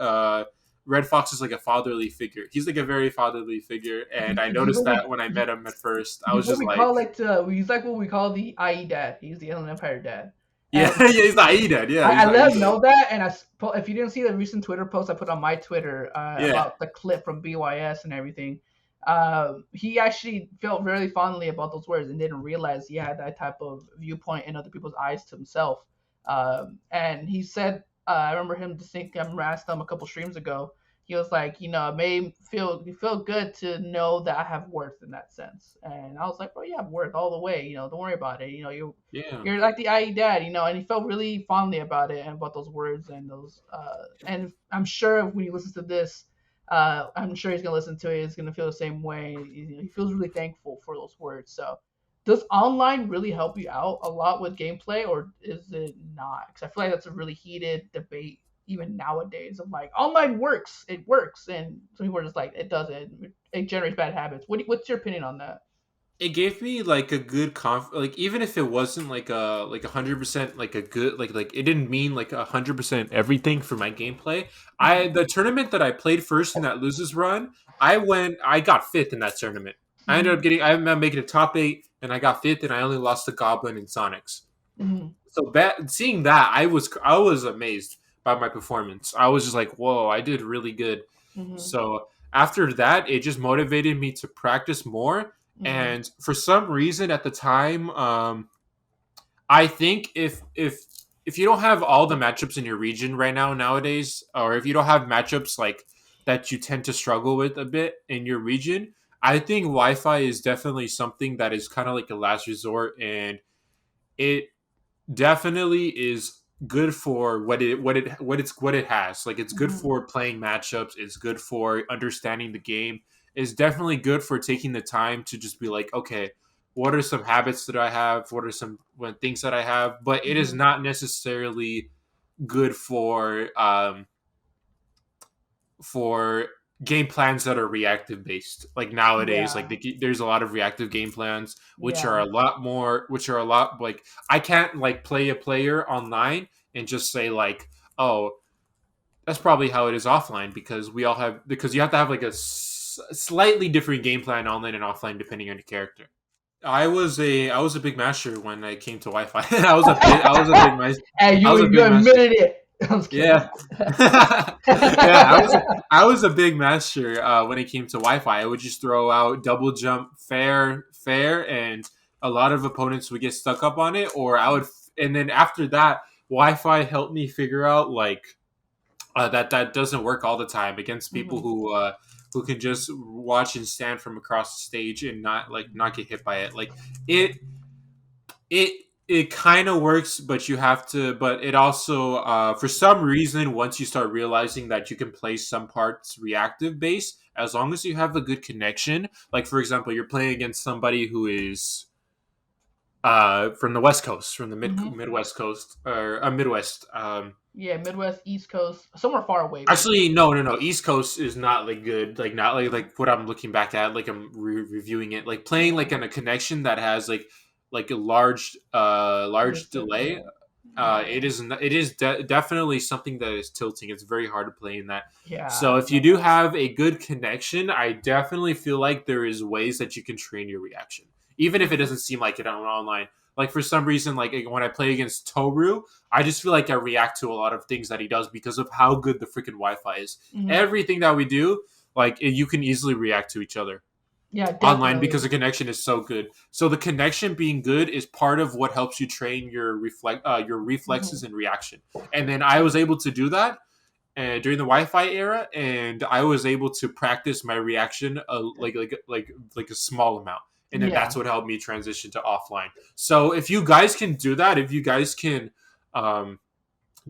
Red Fox is like a fatherly figure. He's like a very fatherly figure, and I He's noticed what that when I met him at first. I he's was what just we like, call like he's like what we call the IE dad. He's the Inland Empire dad. "Yeah, And yeah, he's not Edad. Yeah, I he's not let him Edad. know that, and if you didn't see the recent Twitter post I put on my Twitter Yeah, about the clip from BYS and everything, he actually felt very fondly about those words and didn't realize he had that type of viewpoint in other people's eyes to himself. And he said, I remember him I remember I asked him a couple streams ago. He was like, it made him feel good to know that I have worth in that sense. And I was like, bro, you have worth all the way. Don't worry about it. yeah." You're like the IE dad, and he felt really fondly about it and about those words and those. And I'm sure when he listens to this, I'm sure he's gonna listen to it. He's gonna feel the same way. He feels really thankful for those words. So, does online really help you out a lot with gameplay, or is it not? Because I feel like that's a really heated debate even nowadays of like online works, it works, and some people are just like it doesn't. It generates bad habits. What's your opinion on that? It gave me like a good like even if it wasn't like 100% like a good like it didn't mean like 100% everything for my gameplay. I Mm-hmm. The tournament that I played first in that losers run, I got fifth in that tournament. Mm-hmm. I ended up making a top eight, and I got fifth, and I only lost to Goblin and Sonics. Mm-hmm. So seeing that, I was amazed by my performance. I was just like, whoa, I did really good. Mm-hmm. So after that, it just motivated me to practice more. Mm-hmm. And for some reason at the time, I think if you don't have all the matchups in your region right now nowadays, or if you don't have matchups like that you tend to struggle with a bit in your region, I think Wi-Fi is definitely something that is kind of like a last resort, and it definitely is good for what it has. Like it's good Mm-hmm. for playing matchups. It's good for understanding the game. It's definitely good for taking the time to just be like, okay, what are some habits that I have? What are some things that I have? But it is Mm-hmm. not necessarily good for game plans that are reactive based. Like nowadays, like Yeah. there's a lot of reactive game plans, Yeah. which are a lot like I can't like play a player online and just say like, oh, that's probably how it is offline, because you have to have like slightly different game plan online and offline depending on the character. I was a big master when I came to Wi-Fi. Hey, I was a you big master. admitted it. I'm just kidding. Yeah, yeah. I was a big master when it came to Wi-Fi. I would just throw out double jump, fair, fair, and a lot of opponents would get stuck up on it. Or I would, and then after that, Wi-Fi helped me figure out like that doesn't work all the time against people Mhm. who can just watch and stand from across the stage and not get hit by it. Like it it it kind of works, but you have to. But it also, for some reason, once you start realizing that you can play some parts reactive base, as long as you have a good connection. Like for example, you're playing against somebody who is from the West Coast, from the Mhm. Midwest Coast or Midwest. Yeah, Midwest, East Coast, somewhere far away, Actually, basically. no, no, no. East Coast is not like good. Like not like what I'm looking back at. Like I'm reviewing it. Like playing Yeah, like on a connection that has like a large delay. yeah, yeah, It is definitely something that is tilting. It's very hard to play in that. yeah. So I if you know do that. have a good connection, I definitely feel like there is ways that you can train your reaction, even if it Mhm. doesn't seem like it on online. Like for some reason, like when I play against Toru, I just feel like I react to a lot of things that he does because of how good the freaking Wi-Fi is. Mhm. Everything that we do, like you can easily react to each other Yeah, online because the definitely. connection is so good. So the connection being good is part of what helps you train your Mhm. reflexes and reaction. And then I was able to do that and during the Wi-Fi era, and I was able to practice my reaction like a small amount, and then that's Yeah, what helped me transition to offline. So if you guys can do that, if you guys can um,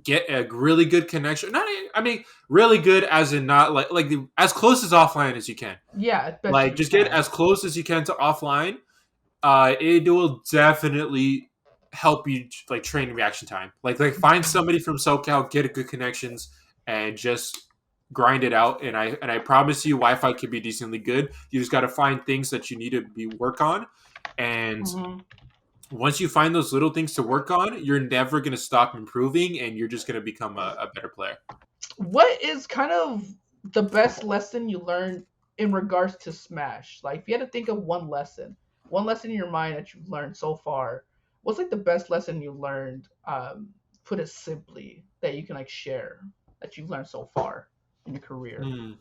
get a really good connection, not I mean really good as in not as close as offline as you can, yeah. As best as like you just get can. as close as you can to offline. It will definitely help you like train reaction time. Like find somebody from SoCal, get a good connections, and just grind it out. And I promise you, Wi-Fi can be decently good. You just got to find things that you need to be work on, and Mhm. once you find those little things to work on, you're never gonna stop improving, and you're just gonna become a better player. What is kind of the best lesson you learned in regards to Smash? Like, if you had to think of one lesson in your mind that you've learned so far, what's like the best lesson you learned? Put it simply, that you can like share that you've learned so far in your career. Hmm.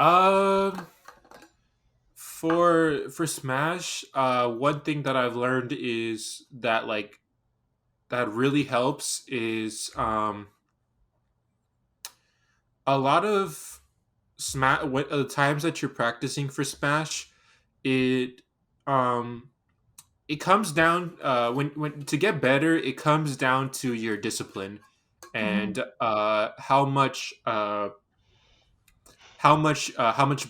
Um, for Smash, one thing that I've learned is that that really helps is a lot of Smash. What the times that you're practicing for Smash, it um it comes down when to get better. It comes down to your discipline Mm-hmm. and how much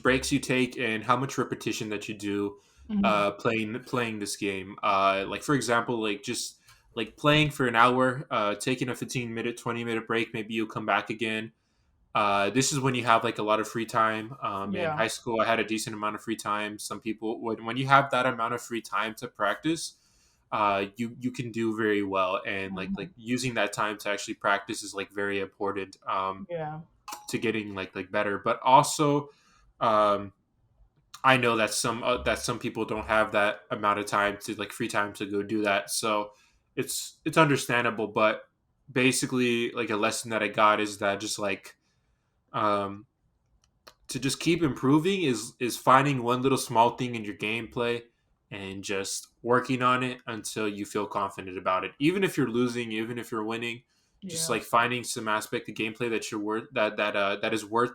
breaks you take and how much repetition that you do Mm-hmm. playing this game. Like for example, like just like playing for an hour, taking a 15-minute, 20-minute break. Maybe you'll come back again. This is when you have like a lot of free time. In Yeah. high school, I had a decent amount of free time. Some people, when you have that amount of free time to practice, you can do very well. And Mm-hmm. like using that time to actually practice is like very important. Yeah. To getting like better, but also um I know that some people don't have that amount of time to like free time to go do that, so it's understandable. But basically like a lesson that I got is that just like um to just keep improving is finding one little small thing in your gameplay and just working on it until you feel confident about it, even if you're losing, even if you're winning. Just Yeah. like finding some aspect of gameplay that you're worth that is worth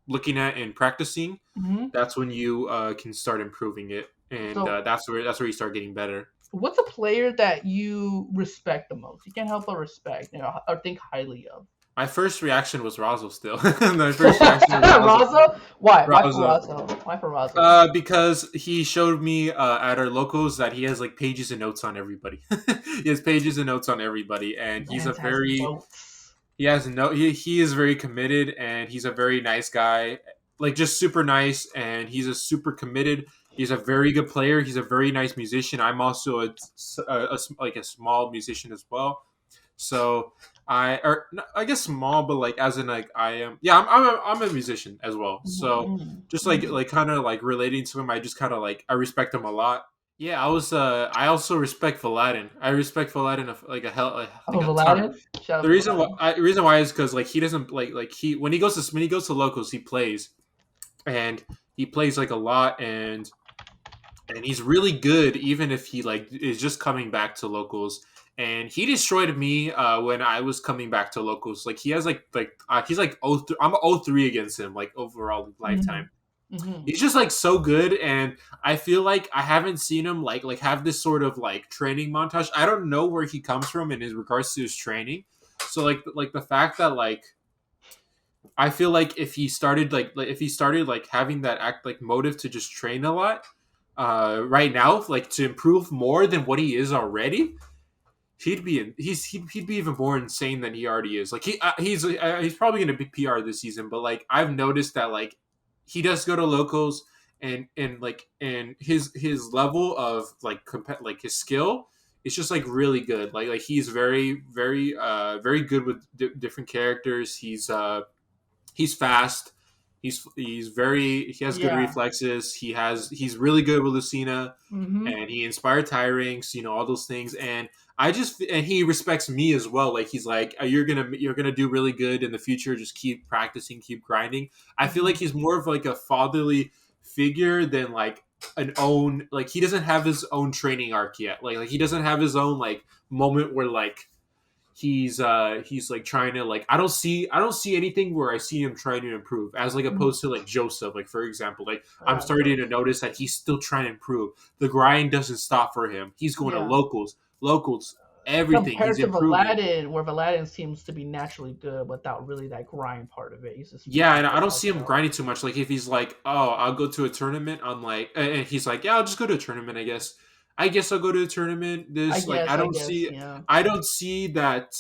looking at and practicing. Mm-hmm. That's when you can start improving it, and So, that's where you start getting better. what's a player that you respect the most? You can't help but respect, or think highly of. My first reaction was Razzle still. My first reaction was Razzle. Razo? Why? Why for Razzle. Razo? Why for Razo? Because he showed me at our locals that he has like pages and notes on everybody. He has pages and notes on everybody, and Man has notes. he has no he is very committed, and he's a very nice guy, like just super nice, and he's a super committed. He's a very good player. He's a very nice musician. I'm also like a small musician as well. So I guess small, but like as in like I am. Yeah, I'm a musician as well. So Mm-hmm. just Mm-hmm. like kind of like relating to him, I just kind of like I respect him a lot. Yeah, I also respect Aladdin. I respect Aladdin like like Oh, a ton. Aladdin. Shout out to Aladdin. The reason why is because like he doesn't like he when he goes to locals he plays, and he plays like a lot, and he's really good even if he like is just coming back to locals. And he destroyed me when I was coming back to locals. Like he has he's like I'm 0-3 against him like overall Mm-hmm. lifetime. Mm-hmm. He's just like so good, and I feel like I haven't seen him like have this sort of like training montage. I don't know where he comes from in his regards to his training. So like the fact that like I feel like if he started if he started like having that act like motive to just train a lot right now, like to improve more than what he is already, he'd be even more insane than he already is. Like he's probably going to be PR this season, but like I've noticed that like he does go to locals, and his level of like like his skill is just like really good. Like he's very good with different characters. He's fast. He has good Yeah. reflexes. He's really good with Lucina, Mm-hmm. and he inspired Tyrings, all those things. And and he respects me as well. Like he's like, you're gonna do really good in the future. Just keep practicing, keep grinding. I feel Mm-hmm. like he's more of like a fatherly figure than like an own like he doesn't have his own training arc yet. Like he doesn't have his own like moment where like he's like trying to like I don't see anything where I see him trying to improve as like Mm-hmm. opposed to like Joseph, like for example, like I'm Yeah, starting to Joseph. notice that he's still trying to improve. The grind doesn't stop for him. He's going to Yeah. locals, everything. He's Compared to improving. Aladdin, where Aladdin seems to be naturally good without really that grind part of it. He's just Yeah, speaking and for I don't see him myself. grinding too much. Like if he's like, "Oh, I'll go to a tournament," I'm like, and he's like, "Yeah, I'll just go to a tournament, I guess." I guess I'll go to a tournament. This like I guess, yeah. I don't see that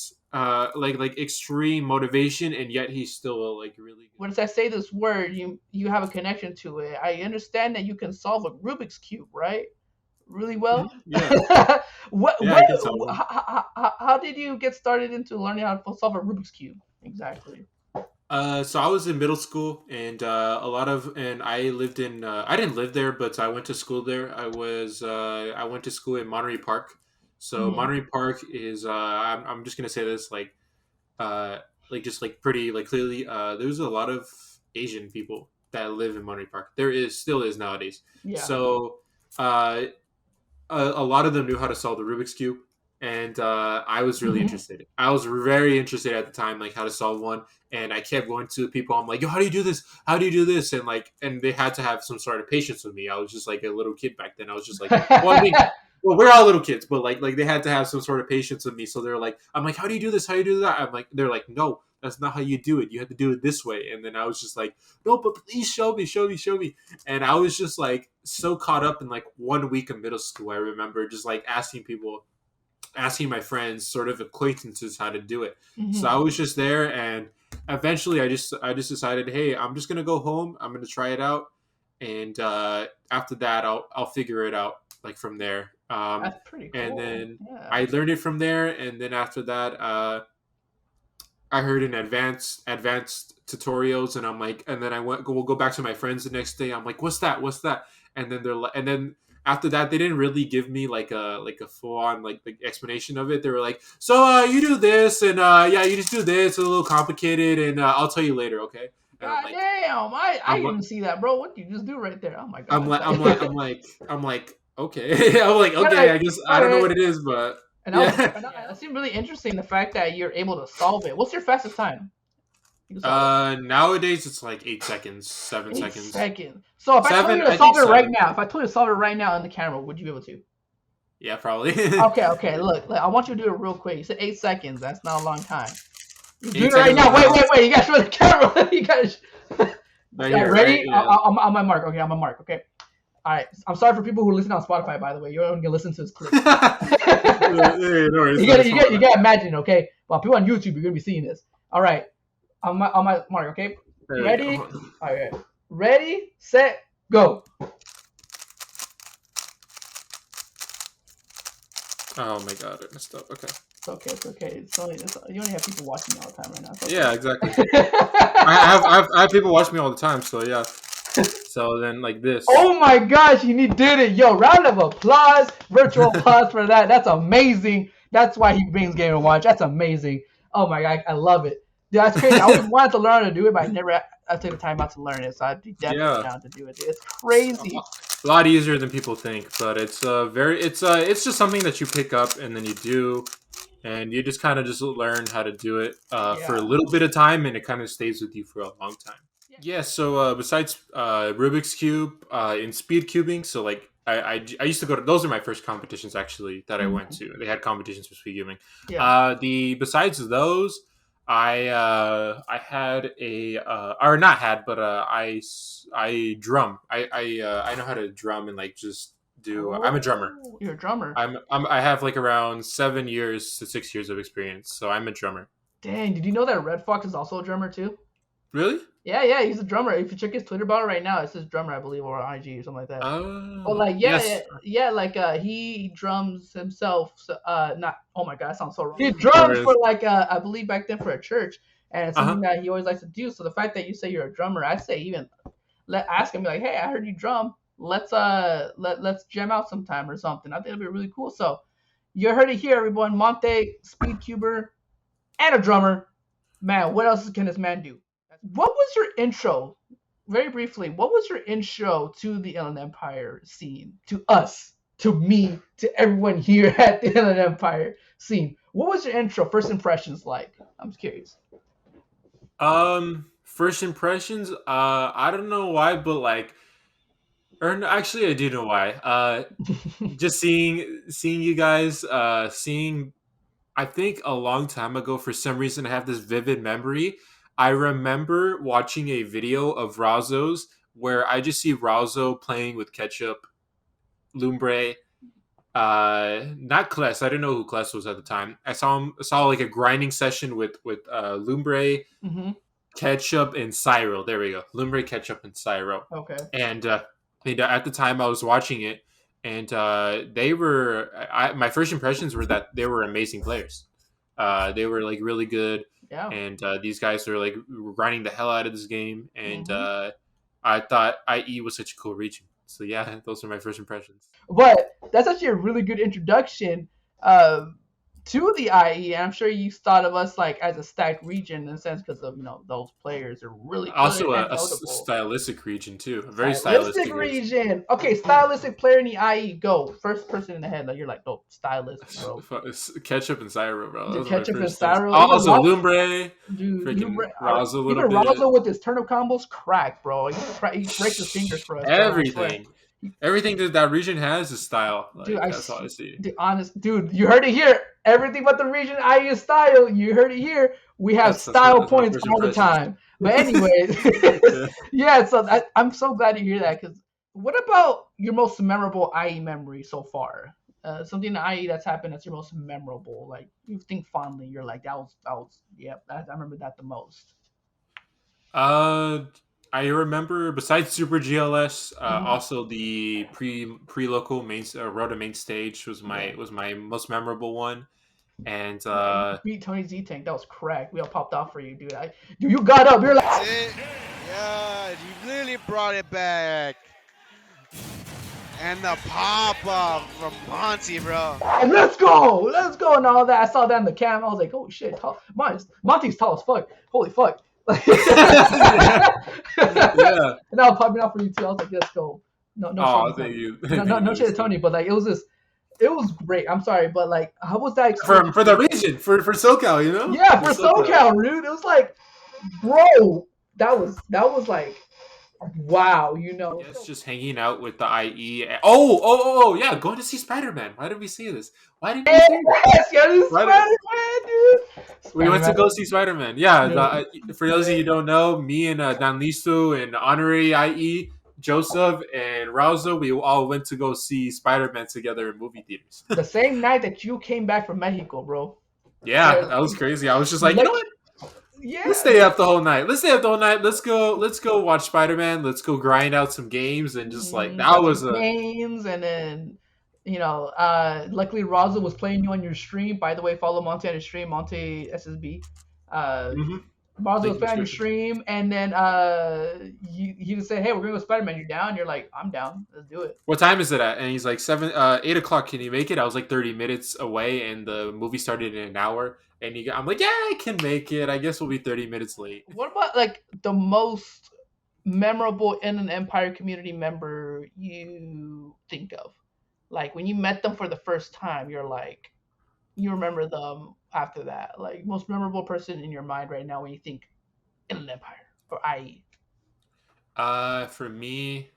like extreme motivation, and yet he's still like really good. Once I say this word, you have a connection to it. I understand that you can solve a Rubik's cube, right? Really well. Yeah, yeah, What I can solve them. how did you get started into learning how to solve a Rubik's cube exactly? So I was in middle school, and and I lived in. I didn't live there, but I went to school there. I went to school in Monterey Park. So Mm-hmm. Monterey Park is. I'm just gonna say this uh, like just like pretty like clearly. There's a lot of Asian people that live in Monterey Park. There is still is nowadays. Yeah. So uh, a lot of them knew how to solve the Rubik's cube, and I was really Mm-hmm. interested. I was very interested at the time, like how to solve one. And I kept going to people. I'm like, "Yo, how do you do this? How do you do this?" And like, and they had to have some sort of patience with me. I was just like a little kid back then. I was just like, well, I mean, well, we're all little kids, but like they had to have some sort of patience with me. So they're like, I'm like, "How do you do this? How do you do that?" I'm like, they're like, "No, that's not how you do it. You have to do it this way." And then I was just like, "No, but please show me, show me, show me." And I was just like so caught up in like 1 week of middle school. I remember just like asking my friends, sort of acquaintances, how to do it. So I Mm-hmm. was just there, and eventually I just decided, hey, I'm just gonna go home. I'm gonna try it out, and after that, I'll figure it out like from there. That's pretty And cool. then Yeah. I learned it from there, and then after that, I heard an advanced tutorials, and I'm like, and then we'll go back to my friends the next day. I'm like, what's that? What's that? And then they're like, and then after that, they didn't really give me like a full on like explanation of it. They were like, so you do this, and yeah, you just do this. It's a little complicated, and I'll tell you later, okay? And God damn! I I'm didn't see that, bro. What did you just do right there? Oh my I'm gosh! like, I'm like, I'm like, I'm like, okay. I'm like, All okay. right, I guess I all don't know right. what it is, but And yeah. that seemed really interesting. The fact that you're able to solve it. What's your fastest time you can solve it? Nowadays it's like 8 seconds, 7 seconds, 8 seconds. So if I told you seven. to I solve think it right 7. now, if I told you to solve it right now in the camera, would you be able to? Yeah, probably. Okay, okay. Look, I want you to do it real quick. You said 8 seconds. That's not a long time. You're doing eight it right seconds is now. not Wait, long. wait, wait. You gotta show the camera. You gotta. Right All right, here, right? ready? Yeah. I'm on my mark. Okay, I'm on mark. Okay. All right. I'm sorry for people who listen on Spotify. By the way, you're only gonna listen to this clip. Yeah, no worries, you no gotta, worries, you fine. gotta, you gotta imagine. Okay. Well, people on YouTube, you're gonna be seeing this. All right. On my mark. Okay. There we Ready? go. All right. Ready, set, go. Oh my god, I messed up. Okay. It's okay. It's okay. You only have people watching you all the time right now. It's Yeah, exactly. okay. I have people watch me all the time, so yeah. So then like this. Oh my gosh, you did it. Yo, round of applause, virtual applause for that. That's amazing. That's why he brings Game and Watch. That's amazing. Oh my god, I love it. Dude, that's crazy. I always wanted to learn how to do it, but I took the time out to learn it, so I'd be definitely Yeah. down to do it. Dude. It's It's crazy. a lot easier than people think, but it's just something that you pick up and then you do, and you just kind of just learn how to do it for a Yeah. little bit of time, and it kind of stays with you for a long time. Yeah. So besides Rubik's Cube in speed cubing, so like I used to go to those are my first competitions actually that I went to. They had competitions for speed cubing. Yeah. The besides those, I had a or not had, but I drum. I know how to drum and like just do. I'm a drummer. Oh, you're a drummer. I have like around 7 years to 6 years of experience, so I'm a drummer. Dang, did you know that Red Fox is also a drummer too? Really? Yeah, he's a drummer. If you check his Twitter bio right now, it says drummer, I believe, or IG or something like that. But like, Yes. like he drums himself. So, not. Oh my god, that sounds so wrong. He drums for like I believe back then for a church, and it's something that he always likes to do. So the fact that you say you're a drummer, I say even ask him like, hey, I heard you drum. Let's jam out sometime or something. I think it'd be really cool. So you heard it here, everyone. Monte, speed cuber, and a drummer. Man, what else can this man do? What was your intro? Very briefly, what was your intro to the Inland Empire scene? To us, to me, to everyone here at the Inland Empire scene. What was your intro? First impressions like? I'm curious. First impressions. I don't know why, but like, or no, actually, I do know why. Just seeing you guys. Seeing. I think a long time ago, for some reason, I have this vivid memory. I remember watching a video of Razo's where I just see Razo playing with Ketchup, Lumbre, not Kless. I didn't know who Kless was at the time. I saw like a grinding session with Lumbre, Mm-hmm. Ketchup, and Cyro. There we go. Lumbre, Ketchup, and Cyro. Okay. And at the time I was watching it, and they were my first impressions were that they were amazing players. They were like really good, Yeah. and these guys were like grinding the hell out of this game. And Mm-hmm. I thought IE was such a cool region. So yeah, those are my first impressions. But that's actually a really good introduction to the IE, and I'm sure you thought of us like as a stacked region in a sense because of those players are really good Also, and a notable. stylistic region too. A very Stylistic stylistic region. region. Okay, stylistic player in the IE. Go first person in the head. Like you're like, oh, stylist, bro. Ketchup and Cyro, bro. The Those are my ketchup and first things. Cyro. Also, Lumbre, Dude, freaking Raza a little even bit. Razo with his turnip combos, crack, bro. He breaks his fingers for us. Everything. Everything that region has is style. Like, Dude, that's all I see. Dude, you heard it here. Everything but the region IE is style. You heard it here. We have style points all the time. But anyways, yeah. So I'm so glad to hear that. Because what about your most memorable IE memory so far? Something in IE that's happened that's your most memorable. Like you think fondly. You're like that was yep. I remember that the most. I remember besides Super GLS, Mhm. also the pre local main Rota main stage was my most memorable one, and You beat Tony Z Tank. That was crack. We all popped off for you, dude. You got up. You're like, That's it. Yeah, you really brought it back. And the pop up from Monte, bro. and let's go, and all that. I saw that in the cam. I was like, oh shit, Monty's tall as fuck. Holy fuck. yeah. And I was popping off for you too. I was like, let's go. No, Oh, shade thank you. no shade to Tony, but like it was great. I'm sorry, but like, how was that for the region for SoCal, you know? Yeah, for SoCal, dude. It was like, bro, that was like, wow, Yes, just hanging out with the IE. Oh, yeah, going to see Spider-Man. Why did we see this? Why did we see this? Yes, Spider-Man, dude. We went to go see Spider-Man. Yeah, Yeah. for those of you who don't know, me and Dan Listo and Honorary IE, Joseph and Razo, we all went to go see Spider-Man together in movie theaters. The same night that you came back from Mexico, bro. Yeah, that was crazy. I was just like, you know what? Yeah. Let's stay up the whole night. Let's go watch Spider-Man. Let's go grind out some games and just like that was games, and then Luckily Raza was playing you on your stream. By the way, follow Monte on his stream, Monte SSB. Uh, Mm-hmm. Raza Link was in playing on your description. stream, and then he just said, "Hey, we're gonna go Spider-Man. You're down?" You're like, "I'm down. Let's do it." What time is it at? And he's like 8 o'clock. Can you make it? I was like 30 minutes away, and the movie started in an hour. And I'm like, yeah, I can make it. I guess we'll be 30 minutes late. What about like the most memorable Inland Empire community member you think of? Like when you met them for the first time, you're like, you remember them after that. Like most memorable person in your mind right now when you think Inland Empire or IE. For me,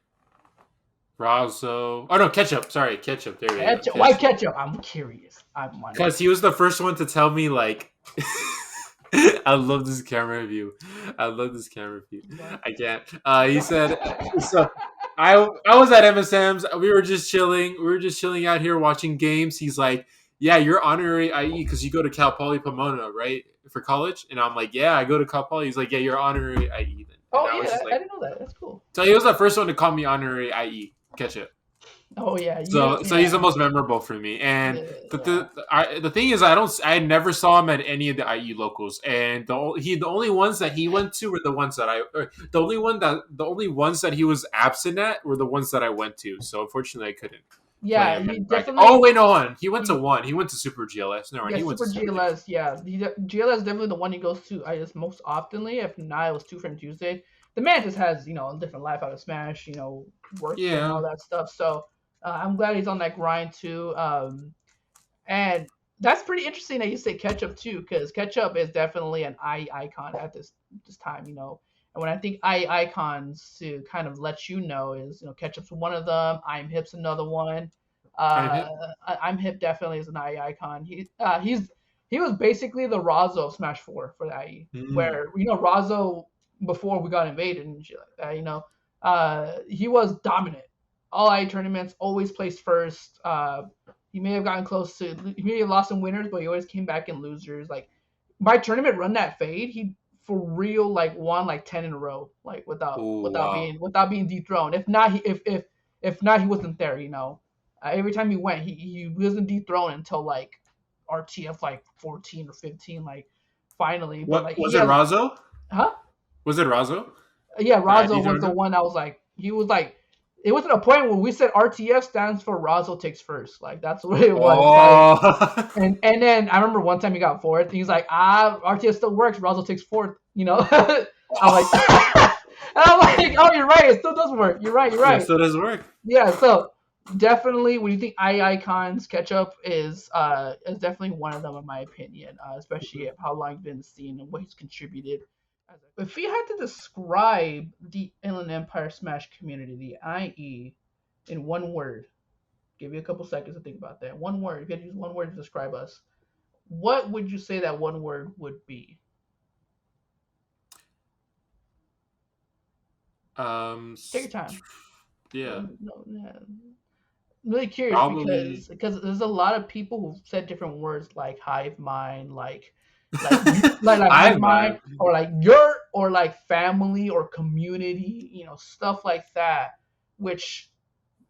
Razzo. Oh no, ketchup. Sorry, ketchup. There we go. Ketchup. Why ketchup? I'm curious. I'm wondering. Because he was the first one to tell me like. I love this camera view. I love this camera view. I can't. He said so. I was at MSM's. We were just chilling. We were just chilling out here watching games. He's like, "Yeah, you're honorary IE because you go to Cal Poly Pomona, right, for college?" And I'm like, "Yeah, I go to Cal Poly." He's like, "Yeah, you're honorary IE." Then. And Oh I was yeah, just I like, didn't know that. That's cool. so he was the first one to call me honorary IE. Catch it. Oh yeah, So he's the most memorable for me. And the thing is, I never saw him at any of the IE locals, and the only ones that he went to were the ones that the only ones that he was absent at were the ones that I went to. So unfortunately, I couldn't. Yeah, Play he him. definitely. Oh wait, no, hold on. He went to one. He went to Super GLS. No, Yeah, he went Super to Super GLS. Yeah, GLS is definitely the one he goes to, I guess, most oftenly. If not, it was Two Frame Tuesday. The man just has, a different life out of Smash, work and Yeah. all that stuff. So I'm glad he's on that grind too. And that's pretty interesting that you say Ketchup too, because Ketchup is definitely an icon at this time. And when I think icons to kind of let you know is, Ketchup's one of them. I'm Hip's another one. I'm Uh, hip. I'm Hip definitely is an IE icon. He was basically the Razo of Smash Four for the IE, Mm. where Razo before we got invaded and shit like that. He was dominant. All IE tournaments, always placed first. He may have gotten close to, he may have lost some winners, but he always came back in losers. Like my tournament run that fade, he for real like won like 10 in a row, like without Oh without wow. being dethroned. If not, if not, he wasn't there. Every time he went, he wasn't dethroned until like RTF like 14 or 15, like finally. But What like was he it, has, Razzo? huh? Was it Razzo? Yeah, That Razo was dethroned the him? one that was like he was like. It was at a point where we said RTF stands for Razo takes first. Like that's what it was. Like Oh. and then I remember one time he got fourth. And he's like, RTS still works. Razzle takes fourth. I'm like, oh, you're right. It still does work. You're right. You're Yeah, right. so does work. Yeah. So definitely, when you think icons, Ketchup is definitely one of them in my opinion. Especially how long he's been in the scene and what he's contributed. If you had to describe the Inland Empire Smash community, the IE, in one word, give you a couple seconds to think about that. One word. If you had to use one word to describe us, what would you say that one word would be? Take your time. Yeah, No, yeah. I'm really curious probably. because there's a lot of people who've said different words like hive mind, like hive I mind, mind. or like your or like family or community, stuff like that, which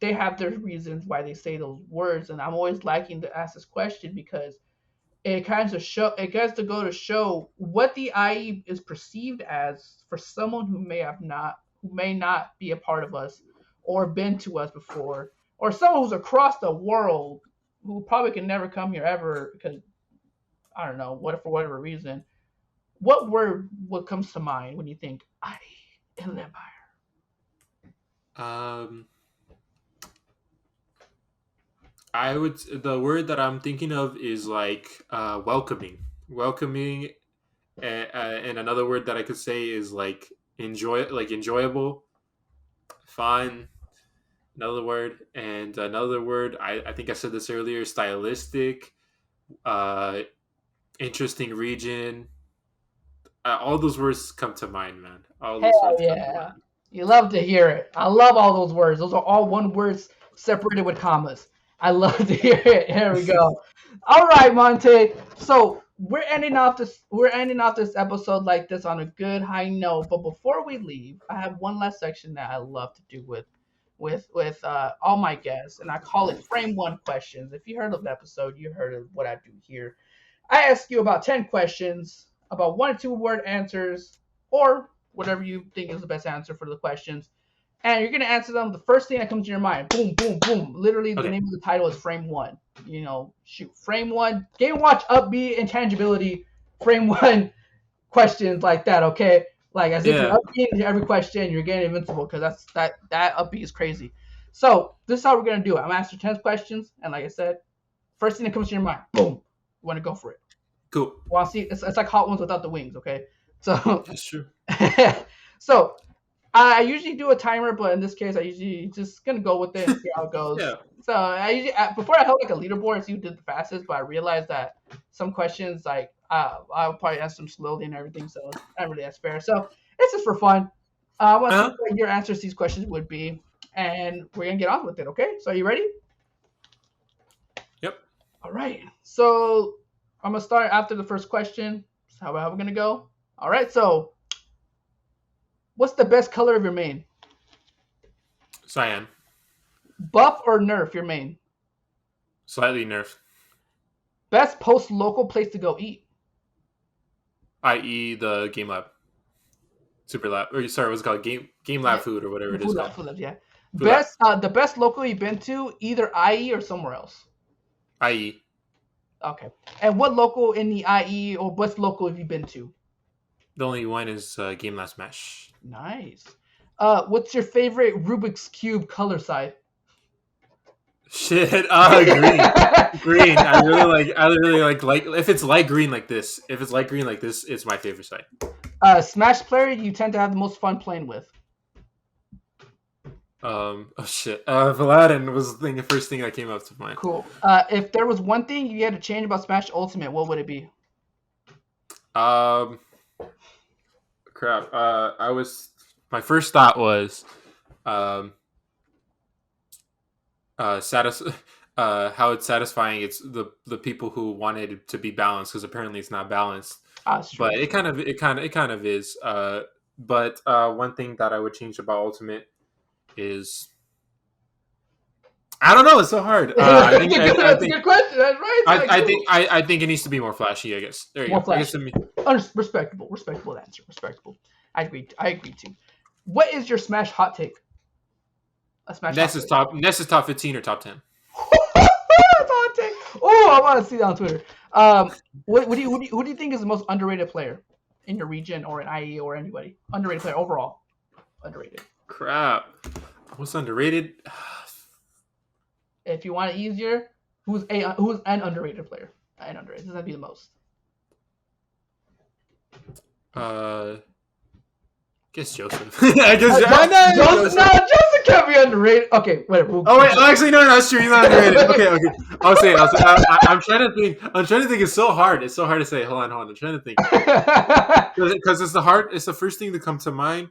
they have their reasons why they say those words, and I'm always liking to ask this question because it has to go to show what the IE is perceived as for someone who may not be a part of us or been to us before, or someone who's across the world who probably can never come here ever because I don't know what for whatever reason. What word what comes to mind when you think IE in Empire? Um, I would. The word that I'm thinking of is like welcoming, welcoming, and another word that I could say is like enjoyable, fun. Another word, and another word. I think I said this earlier. Stylistic, uh, interesting region. All those words come to mind, man. All those Hell words come to yeah. mind. You love to hear it. I love all those words. Those are all one words separated with commas. I love to hear it. Here we go. All right, Monte. So we're ending off this episode like this on a good high note. But before we leave, I have one last section that I love to do with all my guests, and I call it Frame One Questions. If you heard of the episode, you heard of what I do here. I ask you about 10 questions, about 1 or 2 word answers, or whatever you think is the best answer for the questions. And you're gonna answer them the first thing that comes to your mind. Boom, boom, boom. Literally, the name of the title is Frame One. Frame One. Game Watch, upbeat, intangibility. Frame One questions like that. Okay, like as if you're upbeat in every question, you're getting invincible because that upbeat is crazy. So this is how we're gonna do it. I'm gonna ask you 10 questions, and like I said, first thing that comes to your mind, boom, you want to go for it. Cool. Well, see, it's like Hot Ones without the wings. Okay, so that's true. So I usually do a timer, but in this case, I usually just gonna go with it and see how it goes. Yeah. So I usually before I held like a leaderboard and see who did the fastest, but I realized that some questions like I'll probably answer them slowly and everything, so it's not really as fair. So it's just for fun. I want to see what your answers to these questions would be, and we're gonna get on with it. Okay, so are you ready? Yep. All right. So I'm gonna start after the first question. That's how we're gonna go. All right. So what's the best color of your main? Cyan. Buff or nerf your main? Slightly nerf. Best post-local place to go eat? I.e. the Game Lab. Super Lab. Or sorry, what's it called? Game Lab food or whatever it is called. Food Lab, yeah. Food Lab. The best local you've been to, either IE or somewhere else? IE. Okay. And what local in the IE or what's local have you been to? The only one is Game Lab Smash. Nice. What's your favorite Rubik's Cube color side? Shit. Green. Green. I really like if it's light green like this. If it's light green like this, it's my favorite side. Smash player you tend to have the most fun playing with? Oh shit. Aladdin was the first thing that came up to mind. Cool. If there was one thing you had to change about Smash Ultimate, what would it be? Crap. My first thought was how it's satisfying it's the people who wanted it to be balanced, because apparently it's not balanced. But it kind of is. But one thing that I would change about Ultimate is I don't know. It's so hard. I think that's a good question. That's right. I think it needs to be more flashy. I guess there you more go. Flashy. Respectable answer. Respectable. I agree too. What is your Smash hot take? Ness is top 15 or top 10. Hot take. Oh, I want to see that on Twitter. Who do you think is the most underrated player in your region or in IE or anybody? Underrated player overall. Underrated. Crap. What's underrated? If you want it easier, who's an underrated player? An underrated. Doesn't have to be the most. Guess Joseph. I guess Joseph can't be underrated. Okay, whatever. Actually, no, that's true. He's not underrated. Okay. I'll say. I'm trying to think. It's so hard. It's so hard to say. Hold on. I'm trying to think. Because it's the first thing to come to mind.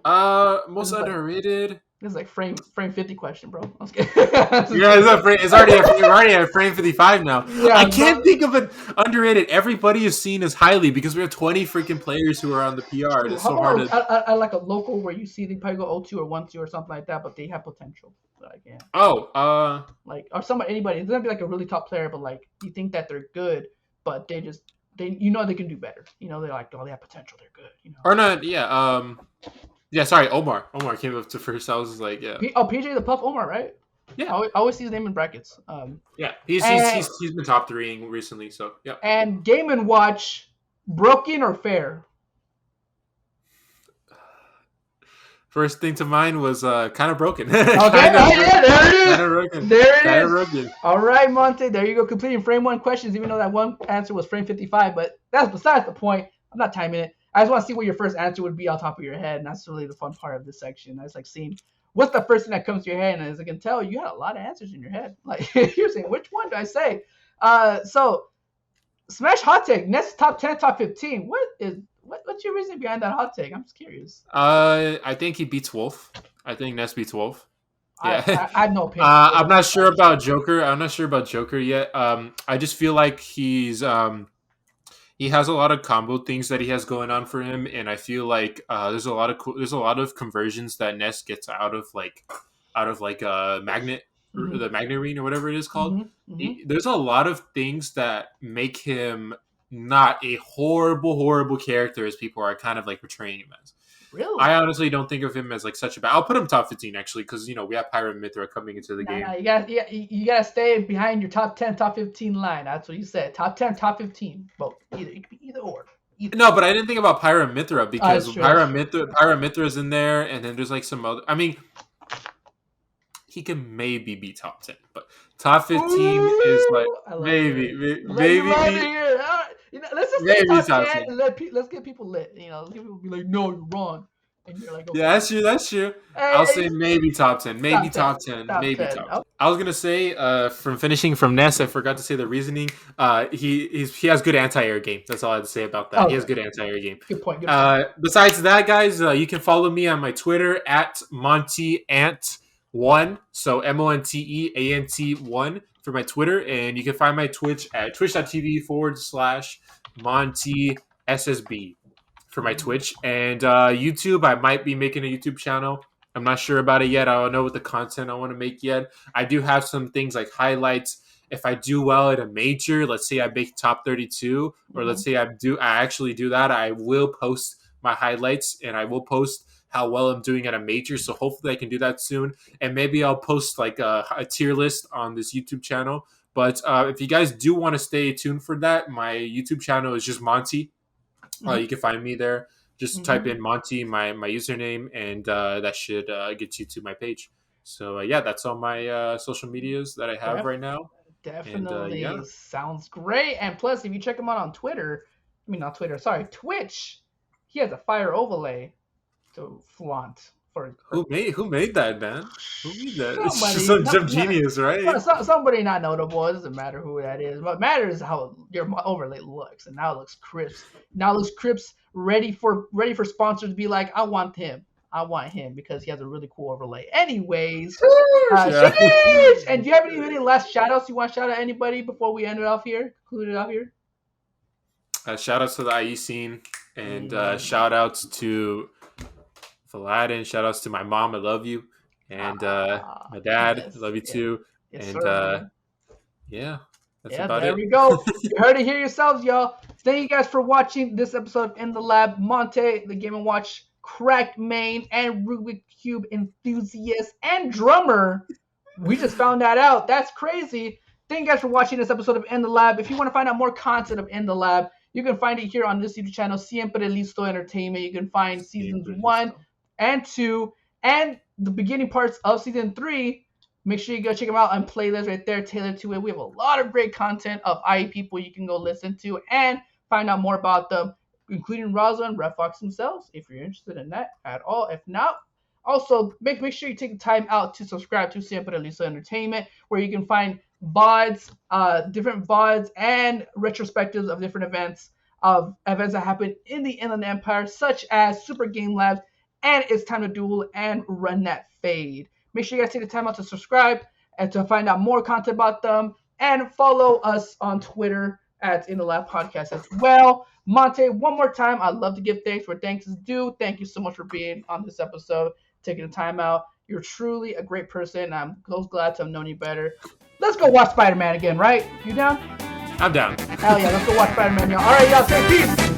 Most underrated. This is like frame 50 question, bro. I was kidding. It's already at frame 55 now. Yeah, I can't think of an underrated. Everybody is seen as highly because we have 20 freaking players who are on the PR. It's so hard to. I like a local where you see they probably go 0-2 or 1-2 or something like that, but they have potential. Like yeah. Oh. Like or anybody. It doesn't be like a really top player, but like you think that they're good, but they they can do better. They're like they have potential. They're good. Or not? Yeah. Yeah, sorry, Omar. Omar came up to first. I was like, yeah. PJ the Puff Omar, right? Yeah. I always see his name in brackets. Yeah, he's been top 3ing recently, so yeah. And Game & Watch, broken or fair? First thing to mind was kind of broken. Okay, there it is. Kind of broken. There it is. All right, Monte, there you go, completing frame 1 questions, even though that one answer was frame 55, but that's besides the point. I'm not timing it. I just want to see what your first answer would be on top of your head, and that's really the fun part of this section. I just like seeing what's the first thing that comes to your head, and as I can tell, you had a lot of answers in your head. Like you're saying, which one do I say? So Smash hot take. Ness top 10, top 15. What's your reason behind that hot take? I'm just curious. I think he beats Wolf. I think Ness beats Wolf. Yeah. I have no opinion. I'm not sure about Joker yet. I just feel like he has a lot of combo things that he has going on for him, and I feel like there's a lot of conversions that Ness gets out of like out of like a magnet, Mhm. the magnet ring or whatever it is called. Mhm. There's a lot of things that make him not a horrible character as people are kind of like portraying him as. Really? I honestly don't think of him as like such a bad. I'll put him top 15 actually because we have Pyra and Mithra coming into the game. Nah, you gotta stay behind your top 10, top 15 line. That's what you said. Top 10, top 15. Both. It could be either or. No, but I didn't think about Pyra and Mithra because That's true. Pyra Mithra's in there, and then there's like some other. I mean, he can maybe be top 10, but top 15 is like maybe. Let's just say Maybe top top 10 10. and let's get people lit. Let's get people be like, no, you're wrong. And you're like, okay. Yeah, that's true. I'll say maybe top 10. Maybe top 10. Maybe top 10. Oh. I was gonna say, from finishing from Ness, I forgot to say the reasoning. He has good anti-air game. That's all I had to say about that. Okay. He has good anti-air game. Good point. Besides that, guys, you can follow me on my Twitter at MonteAnt1. So MonteAnt1 for my Twitter, and you can find my Twitch at twitch.tv/MonteSSB for my Twitch, and YouTube. I might be making a YouTube channel. I'm not sure about it yet. I don't know what the content I want to make yet. I do have some things like highlights. If I do well at a major, let's say I make top 32, or let's say I actually do that, I will post my highlights and I will post how well I'm doing at a major. So hopefully I can do that soon. And maybe I'll post like a tier list on this YouTube channel. But if you guys do want to stay tuned for that, my YouTube channel is just Monte. You can find me there. Just type in Monte, my username, and that should get you to my page. So yeah, that's all my social medias that I have right now. Definitely. And, sounds great. And plus, if you check him out on Twitter, Twitch, he has a fire overlay to flaunt. Who made that, man? Who made that? Somebody, it's just some genius, right? Somebody not notable. It doesn't matter who that is. What matters is how your overlay looks, and now it looks crisp. Now it looks crisp, ready for sponsors to be like, I want him because he has a really cool overlay. Anyways, sheesh! And do you have any last shout outs you want to shout out anybody before we end it off here? Conclude it off here? Shout outs to the IE scene, and shout outs to Aladdin. Shout outs to my mom, I love you, and my dad, I love you too. Yes, and sir, that's about there it. we go. You heard it here yourselves, y'all. Thank you guys for watching this episode of In the Lab. Monte, the Game & Watch crack main and Rubik Cube enthusiast and drummer. We just found that out. That's crazy. Thank you guys for watching this episode of In the Lab. If you want to find out more content of In the Lab, you can find it here on this YouTube channel, Siempre Listo Entertainment. You can find seasons 1 and 2 and the beginning parts of season 3. Make sure you go check them out on playlist right there tailored to it. We have a lot of great content of IE people you can go listen to and find out more about them, including Raza and Red Fox themselves, if you're interested in that at all. If not, also make sure you take the time out to subscribe to Siempre Listo Entertainment, where you can find VODs, different VODs and retrospectives of different events that happen in the Inland Empire, such as Super Game Labs and It's Time to Duel and Run That Fade. Make sure you guys take the time out to subscribe and to find out more content about them, and follow us on Twitter at In the Lab Podcast as well. Monte, one more time, I'd love to give thanks where thanks is due. Thank you so much for being on this episode, taking the time out. You're truly a great person. I'm so glad to have known you better. Let's go watch Spider-Man again, right? You down? I'm down. Hell yeah, let's go watch Spider-Man, y'all. All right, y'all, say peace.